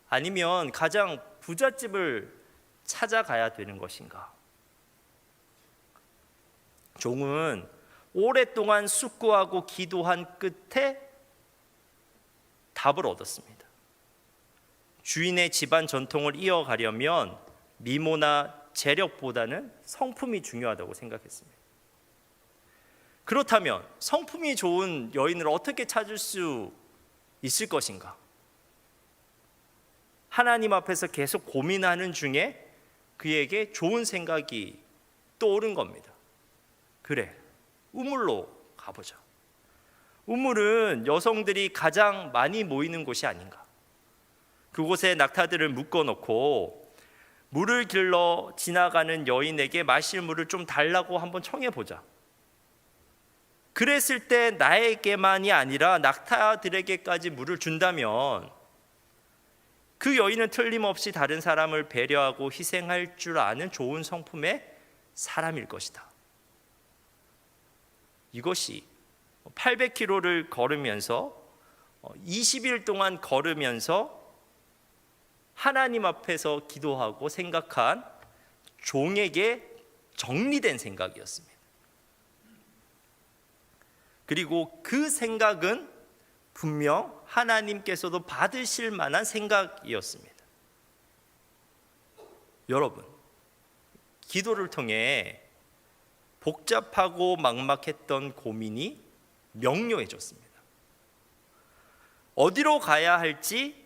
아니면 가장 부잣집을 찾아가야 되는 것인가? 종은 오랫동안 숙고하고 기도한 끝에 답을 얻었습니다. 주인의 집안 전통을 이어가려면 미모나 재력보다는 성품이 중요하다고 생각했습니다. 그렇다면 성품이 좋은 여인을 어떻게 찾을 수 있을 것인가? 하나님 앞에서 계속 고민하는 중에 그에게 좋은 생각이 떠오른 겁니다. 그래, 우물로 가보자. 우물은 여성들이 가장 많이 모이는 곳이 아닌가? 그곳에 낙타들을 묶어놓고 물을 길러 지나가는 여인에게 마실 물을 좀 달라고 한번 청해보자. 그랬을 때 나에게만이 아니라 낙타들에게까지 물을 준다면 그 여인은 틀림없이 다른 사람을 배려하고 희생할 줄 아는 좋은 성품의 사람일 것이다. 이것이 800km를 걸으면서 20일 동안 걸으면서 하나님 앞에서 기도하고 생각한 종에게 정리된 생각이었습니다. 그리고 그 생각은 분명 하나님께서도 받으실 만한 생각이었습니다. 여러분, 기도를 통해 복잡하고 막막했던 고민이 명료해졌습니다. 어디로 가야 할지,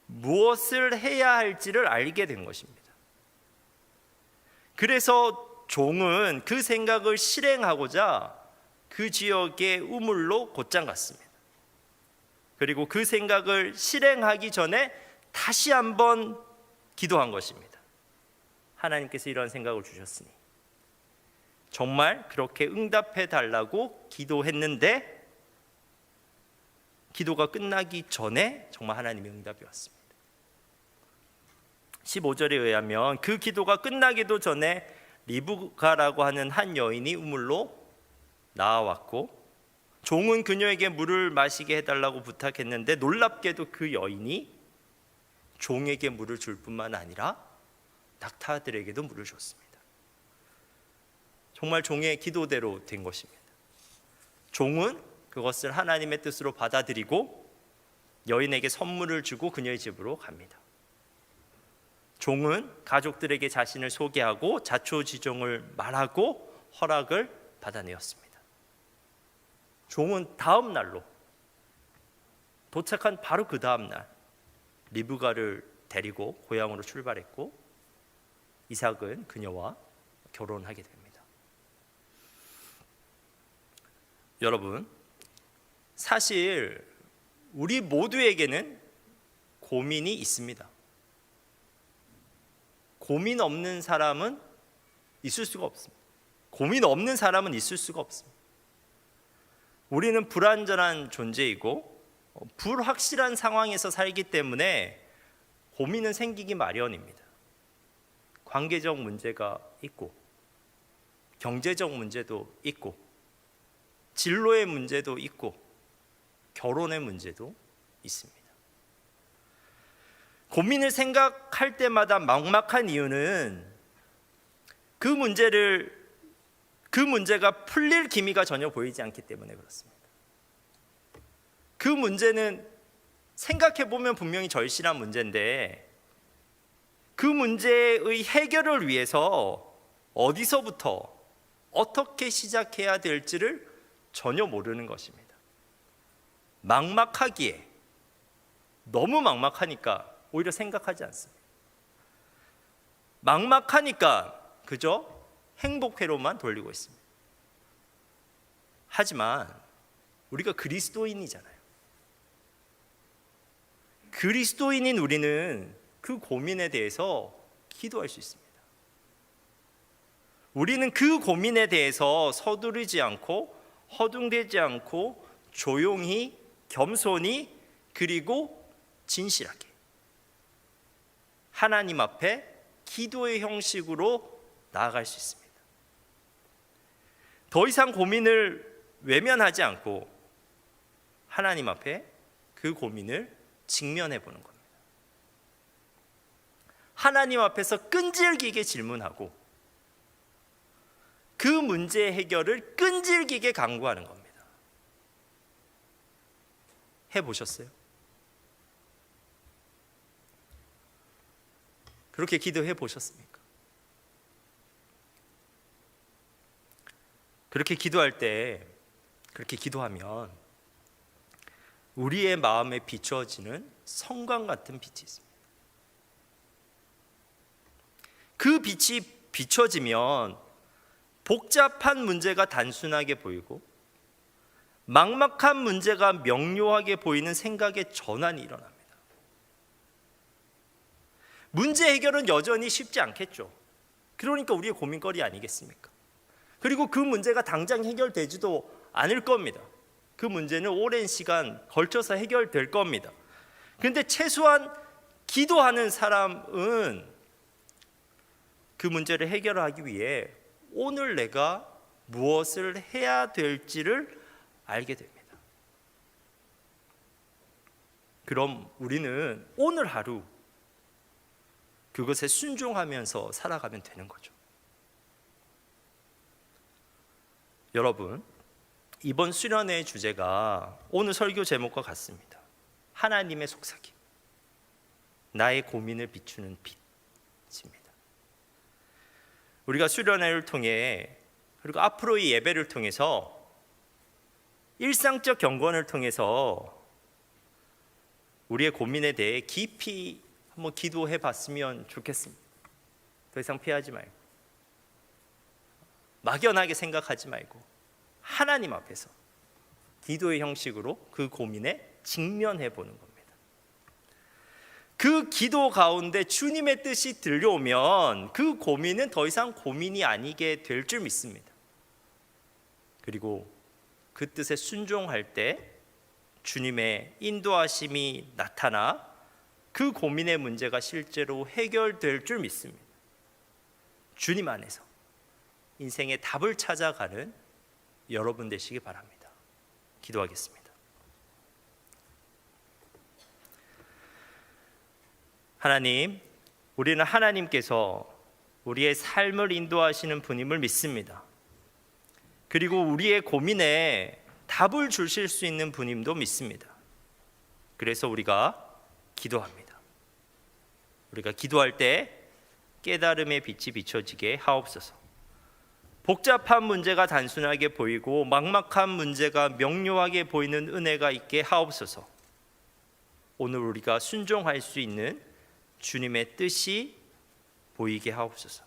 무엇을 해야 할지를 알게 된 것입니다. 그래서 종은 그 생각을 실행하고자 그 지역의 우물로 곧장 갔습니다. 그리고 그 생각을 실행하기 전에 다시 한번 기도한 것입니다. 하나님께서 이런 생각을 주셨으니 정말 그렇게 응답해 달라고 기도했는데 기도가 끝나기 전에 정말 하나님의 응답이 왔습니다. 15절에 의하면 그 기도가 끝나기도 전에 리브가라고 하는 한 여인이 우물로 나와왔고 종은 그녀에게 물을 마시게 해달라고 부탁했는데 놀랍게도 그 여인이 종에게 물을 줄 뿐만 아니라 낙타들에게도 물을 줬습니다. 정말 종의 기도대로 된 것입니다. 종은 그것을 하나님의 뜻으로 받아들이고 여인에게 선물을 주고 그녀의 집으로 갑니다. 종은 가족들에게 자신을 소개하고 자초지종을 말하고 허락을 받아내었습니다. 종은 다음 날로 도착한 바로 그 다음 날 리브가를 데리고 고향으로 출발했고 이삭은 그녀와 결혼하게 됩니다. 여러분, 사실 우리 모두에게는 고민이 있습니다. 고민 없는 사람은 있을 수가 없습니다. 고민 없는 사람은 있을 수가 없습니다. 우리는 불완전한 존재이고 불확실한 상황에서 살기 때문에 고민은 생기기 마련입니다. 관계적 문제가 있고 경제적 문제도 있고 진로의 문제도 있고 결혼의 문제도 있습니다. 고민을 생각할 때마다 막막한 이유는 그 문제가 풀릴 기미가 전혀 보이지 않기 때문에 그렇습니다. 그 문제는 생각해 보면 분명히 절실한 문제인데 그 문제의 해결을 위해서 어디서부터 어떻게 시작해야 될지를 전혀 모르는 것입니다. 막막하기에 너무 막막하니까 오히려 생각하지 않습니다. 막막하니까 그저 행복회로만 돌리고 있습니다. 하지만 우리가 그리스도인이잖아요. 그리스도인인 우리는 그 고민에 대해서 기도할 수 있습니다. 우리는 그 고민에 대해서 서두르지 않고 허둥대지 않고 조용히 겸손히 그리고 진실하게 하나님 앞에 기도의 형식으로 나아갈 수 있습니다. 더 이상 고민을 외면하지 않고 하나님 앞에 그 고민을 직면해 보는 겁니다. 하나님 앞에서 끈질기게 질문하고 그 문제 해결을 끈질기게 강구하는 겁니다. 해보셨어요? 그렇게 기도해 보셨습니까? 그렇게 기도할 때, 그렇게 기도하면 우리의 마음에 비추어지는 성광 같은 빛이 있습니다. 그 빛이 비춰지면 복잡한 문제가 단순하게 보이고 막막한 문제가 명료하게 보이는 생각의 전환이 일어납니다. 문제 해결은 여전히 쉽지 않겠죠. 그러니까 우리의 고민거리 아니겠습니까? 그리고 그 문제가 당장 해결되지도 않을 겁니다. 그 문제는 오랜 시간 걸쳐서 해결될 겁니다. 그런데 최소한 기도하는 사람은 그 문제를 해결하기 위해 오늘 내가 무엇을 해야 될지를 알게 됩니다. 그럼 우리는 오늘 하루 그것에 순종하면서 살아가면 되는 거죠. 여러분, 이번 수련회의 주제가 오늘 설교 제목과 같습니다. 하나님의 속삭임, 나의 고민을 비추는 빛입니다. 우리가 수련회를 통해 그리고 앞으로 이 예배를 통해서 일상적 경건을 통해서 우리의 고민에 대해 깊이 한번 기도해 봤으면 좋겠습니다. 더 이상 피하지 말고, 막연하게 생각하지 말고 하나님 앞에서 기도의 형식으로 그 고민에 직면해 보는 겁니다. 그 기도 가운데 주님의 뜻이 들려오면 그 고민은 더 이상 고민이 아니게 될 줄 믿습니다. 그리고 그 뜻에 순종할 때 주님의 인도하심이 나타나 그 고민의 문제가 실제로 해결될 줄 믿습니다. 주님 안에서 인생의 답을 찾아가는 여러분 되시기 바랍니다. 기도하겠습니다. 하나님, 우리는 하나님께서 우리의 삶을 인도하시는 분임을 믿습니다. 그리고 우리의 고민에 답을 주실 수 있는 분임도 믿습니다. 그래서 우리가 기도합니다. 우리가 기도할 때 깨달음의 빛이 비춰지게 하옵소서. 복잡한 문제가 단순하게 보이고 막막한 문제가 명료하게 보이는 은혜가 있게 하옵소서. 오늘 우리가 순종할 수 있는 주님의 뜻이 보이게 하옵소서.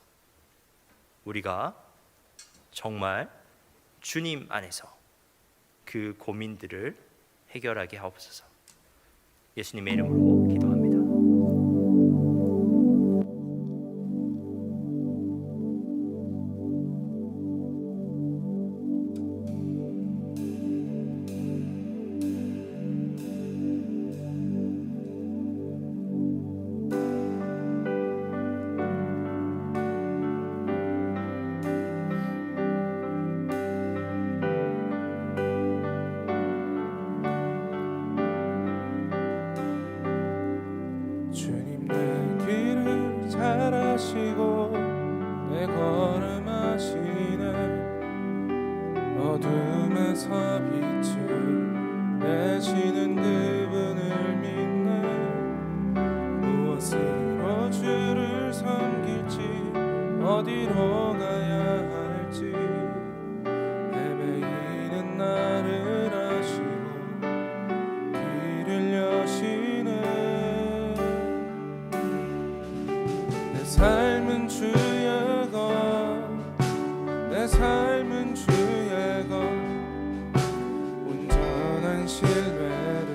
우리가 정말 주님 안에서 그 고민들을 해결하게 하옵소서. 예수님의 이름으로 기도합니다. 주님 내 길을 잘 아시고 내 걸음 아시네. 어둠에서 빛을 내시는 그분을 믿네. 무엇으로 주를 섬길지 어디로 가야 할지 헤매이는 나를 아시고 길을 여시네. 내 삶은 주의 것, 내 삶은 주의 것, 온전한 신뢰를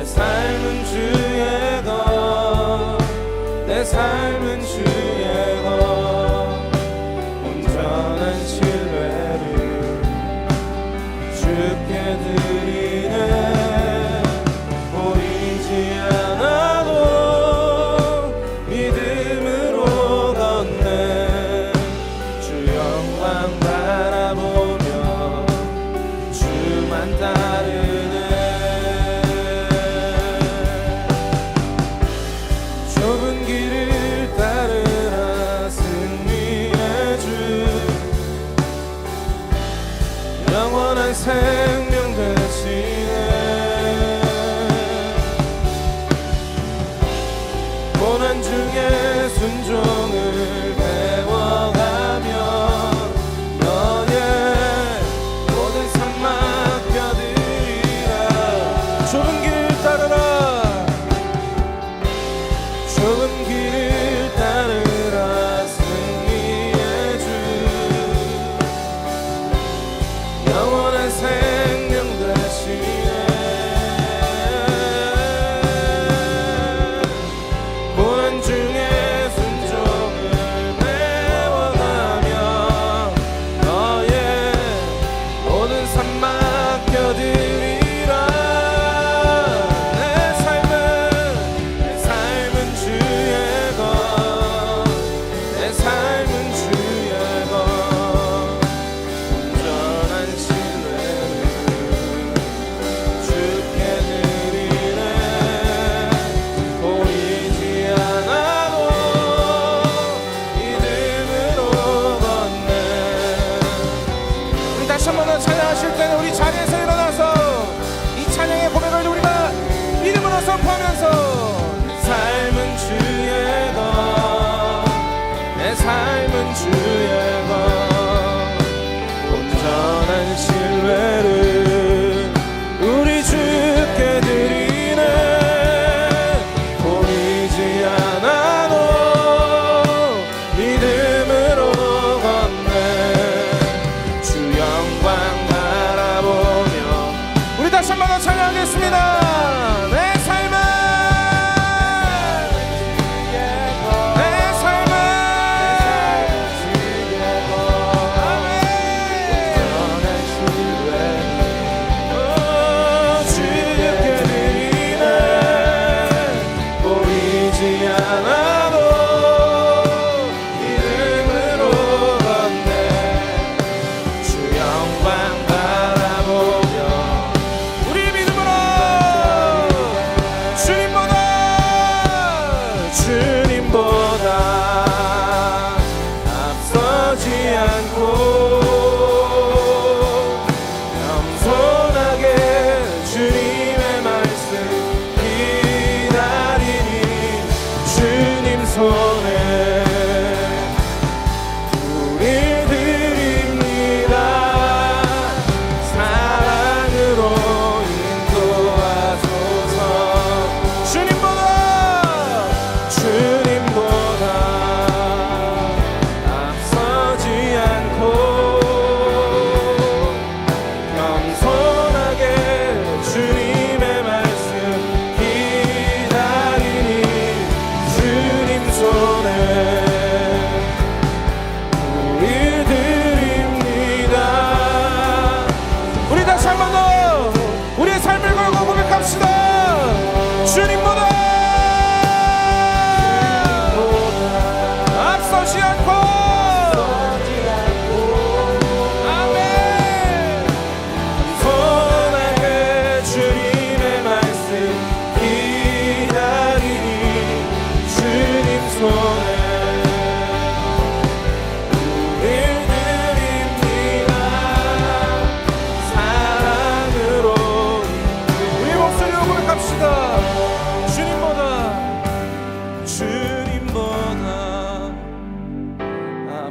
삶은 주의 것, 내 삶은 주의 것, 온전한 신뢰를 주께 드리네. 보이지 않아도 믿음으로 걷네. 주 영광 바라보며 주만 따르네. 좁은 길을 따르라 승리의 주, 영원한 생명 되시네. 고난 중에 순종을 배워가며 너의 모든 삶 맡겨드리라. 좁은 길을 따르라, 좁은 길을 따르라 승리의 주, 영원한 생명 되시네. 고난 중에 순종을 배워가며 너의 모든 삶 맡겨드리라. 내 삶은 주의 것, 내 삶은 주의 것, 온전한 신뢰를 주께 드리네. 보이지 않아도 믿음으로 걷네. 우리 다시 한 번 더 찬양하실 때는 우리 자리에서 일어나서 이 찬양의 고백을 우리가 믿음으로 선포하면서 삶은 주의 것, 내 삶은 주의 것, 온전한 신뢰를 우리 주께 드리네. 보이지 않아도 믿음으로 걷네. 주 영광 바라보며 우리 다시 한 번 더 찬양하겠습니다. 내 삶은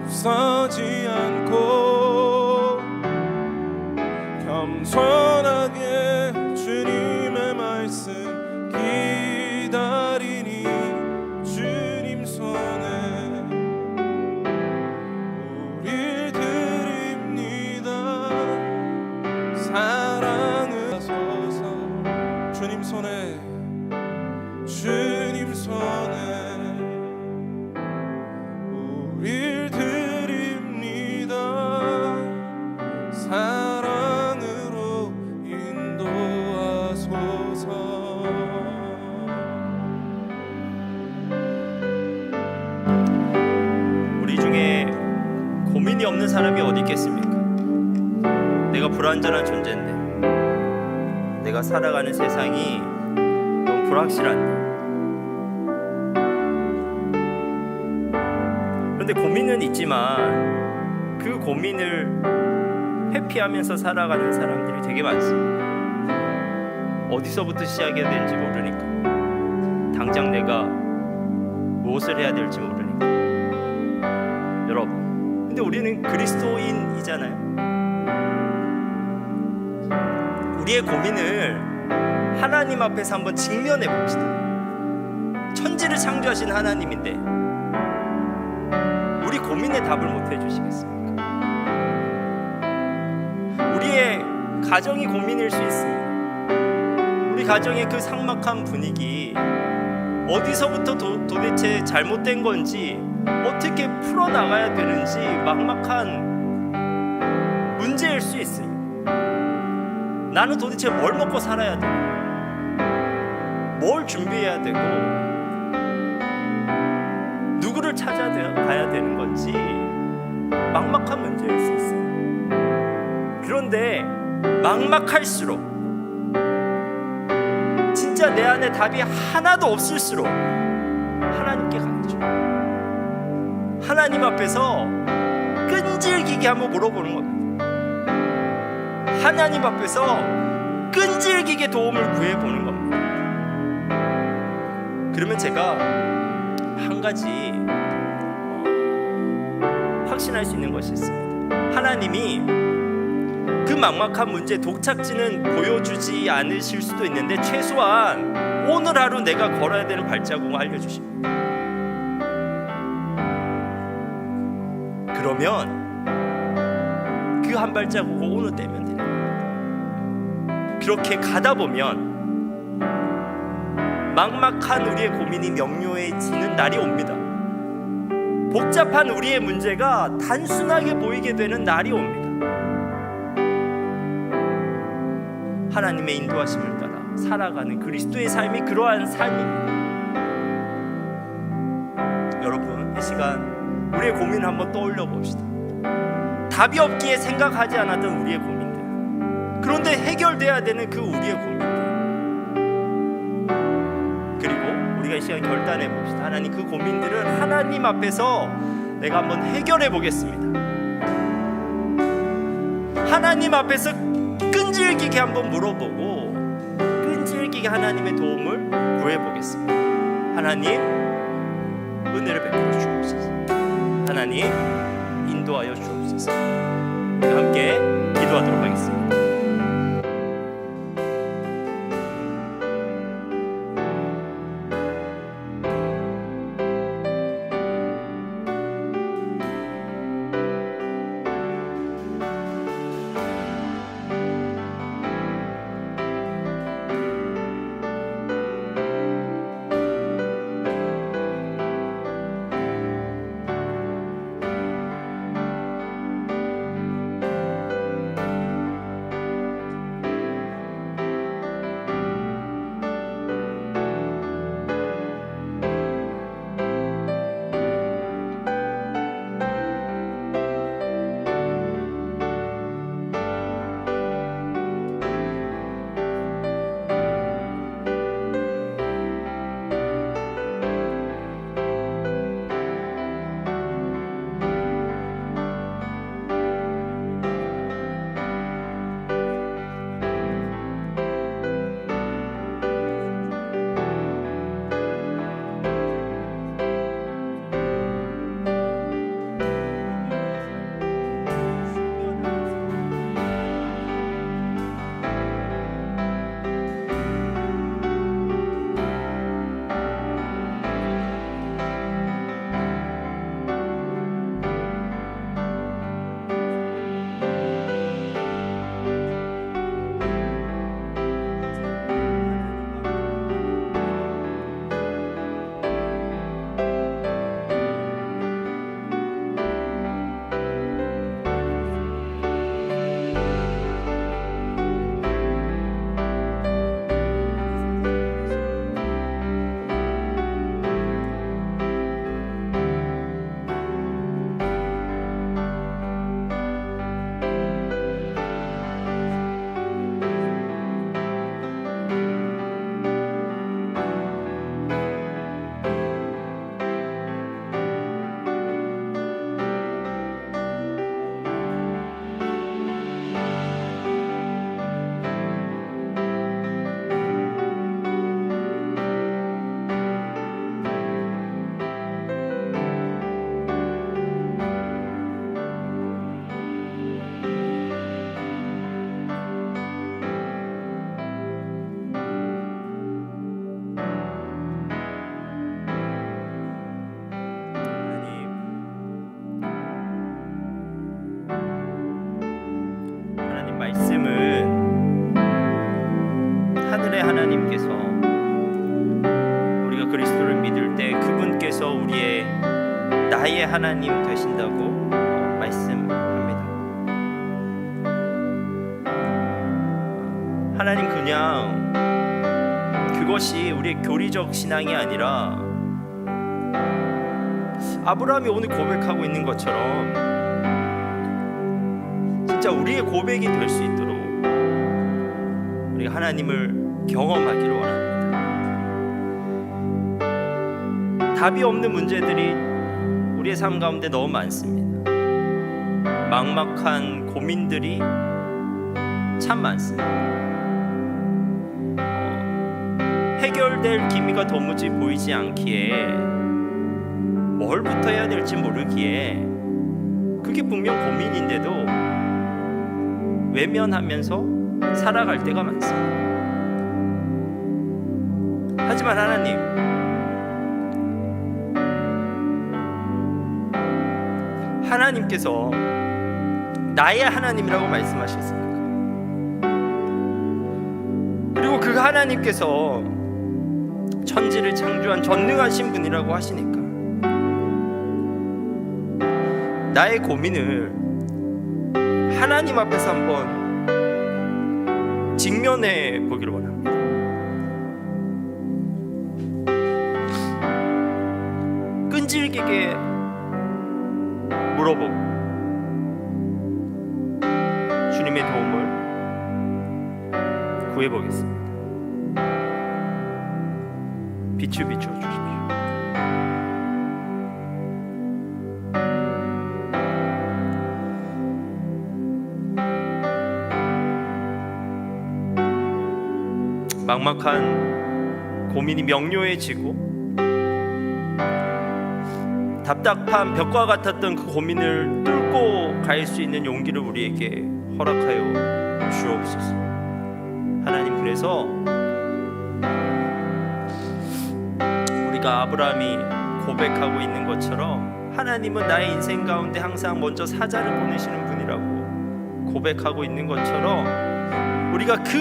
앞서지 않고 겸손하게 주님의 말씀 기다리니 주님 손에 우릴 드립니다. 사랑을 하소서. 고민이 없는 사람이 어디 있겠습니까? 내가 불완전한 존재인데, 내가 살아가는 세상이 너무 불확실한데, 그런데 고민은 있지만 그 고민을 회피하면서 살아가는 사람들이 되게 많습니다. 어디서부터 시작해야 되는지 모르니까, 당장 내가 무엇을 해야 될지 모르니까. 여러분, 근데 우리는 그리스도인이잖아요. 우리의 고민을 하나님 앞에서 한번 직면해 봅시다. 천지를 창조하신 하나님인데 우리 고민의 답을 못 해주시겠습니까? 우리의 가정이 고민일 수 있습니다. 우리 가정의 그 삭막한 분위기, 어디서부터 도대체 잘못된 건지, 어떻게 풀어나가야 되는지 막막한 문제일 수 있습니다. 나는 도대체 뭘 먹고 살아야 되고, 뭘 준비해야 되고, 누구를 찾아가야 되는 건지 막막한 문제일 수 있어요. 그런데 막막할수록, 진짜 내 안에 답이 하나도 없을수록 하나님께 가야죠. 하나님 앞에서 끈질기게 한번 물어보는 겁니다. 하나님 앞에서 끈질기게 도움을 구해보는 겁니다. 그러면 제가 한 가지 확신할 수 있는 것이 있습니다. 하나님이 그 막막한 문제 독착지는 보여주지 않으실 수도 있는데 최소한 오늘 하루 내가 걸어야 되는 발자국을 알려주십니다. 그러면 그 한 발자국을 오늘 떼면 됩니다. 그렇게 가다 보면 막막한 우리의 고민이 명료해지는 날이 옵니다. 복잡한 우리의 문제가 단순하게 보이게 되는 날이 옵니다. 하나님의 인도하심을 따라 살아가는 그리스도의 삶이 그러한 삶입니다. 여러분, 이 시간 우리의 고민을 한번 떠올려 봅시다. 답이 없기에 생각하지 않았던 우리의 고민들, 그런데 해결돼야 되는 그 우리의 고민들, 그리고 우리가 이 시간 결단해 봅시다. 하나님, 그 고민들을 하나님 앞에서 내가 한번 해결해 보겠습니다. 하나님 앞에서 끈질기게 한번 물어보고 끈질기게 하나님의 도움을 구해보겠습니다. 하나님, 은혜를 베풀어 주옵소서. 하나님, 인도하여 주옵소서. 함께 기도하도록 하겠습니다. 하나님께서 우리가 그리스도를 믿을 때 그분께서 우리의 나의 하나님 되신다고 말씀합니다. 하나님 그냥 그것이 우리의 교리적 신앙이 아니라 아브라함이 오늘 고백하고 있는 것처럼 진짜 우리의 고백이 될 수 있도록 우리가 하나님을 경험하기를 원합니다. 답이 없는 문제들이 우리의 삶 가운데 너무 많습니다. 막막한 고민들이 참 많습니다. 해결될 기미가 도무지 보이지 않기에 뭘부터 해야 될지 모르기에 그게 분명 고민인데도 외면하면서 살아갈 때가 많습니다. 하지만 하나님, 하나님께서 나의 하나님이라고 말씀하셨습니까? 그리고 그 하나님께서 천지를 창조한 전능하신 분이라고 하시니까 나의 고민을 하나님 앞에서 한번 직면해 보기를 원합니다. 끈질기게 물어보고 주님의 도움을 구해보겠습니다. 빛을 비춰 주십시오. 막막한 고민이 명료해지고 답답한 벽과 같았던 그 고민을 뚫고 갈 수 있는 용기를 우리에게 허락하여 주옵소서. 하나님, 그래서 우리가 아브라함이 고백하고 있는 것처럼 하나님은 나의 인생 가운데 항상 먼저 사자를 보내시는 분이라고 고백하고 있는 것처럼 우리가 그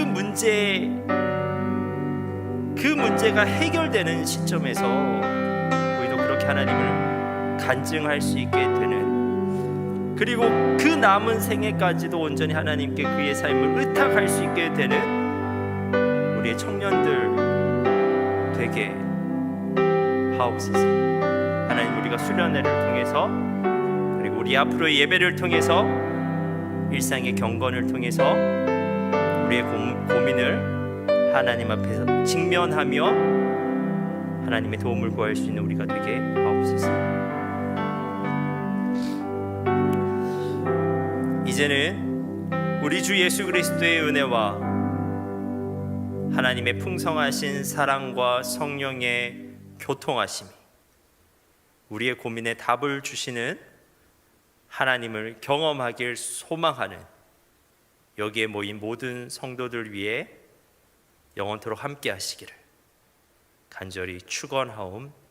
문제가 해결되는 시점에서 우리도 그렇게 하나님을 간증할 수 있게 되는, 그리고 그 남은 생애까지도 온전히 하나님께 그의 삶을 의탁할 수 있게 되는 우리의 청년들 되게 하옵소서. 하나님, 우리가 수련회를 통해서 그리고 우리 앞으로의 예배를 통해서 일상의 경건을 통해서 우리의 고민을 하나님 앞에서 직면하며 하나님의 도움을 구할 수 있는 우리가 되게 하옵소서. 이제는 우리 주 예수 그리스도의 은혜와 하나님의 풍성하신 사랑과 성령의 교통하심이 우리의 고민에 답을 주시는 하나님을 경험하길 소망하는 여기에 모인 모든 성도들 위해 영원토록 함께 하시기를 간절히 축원하옵나이다.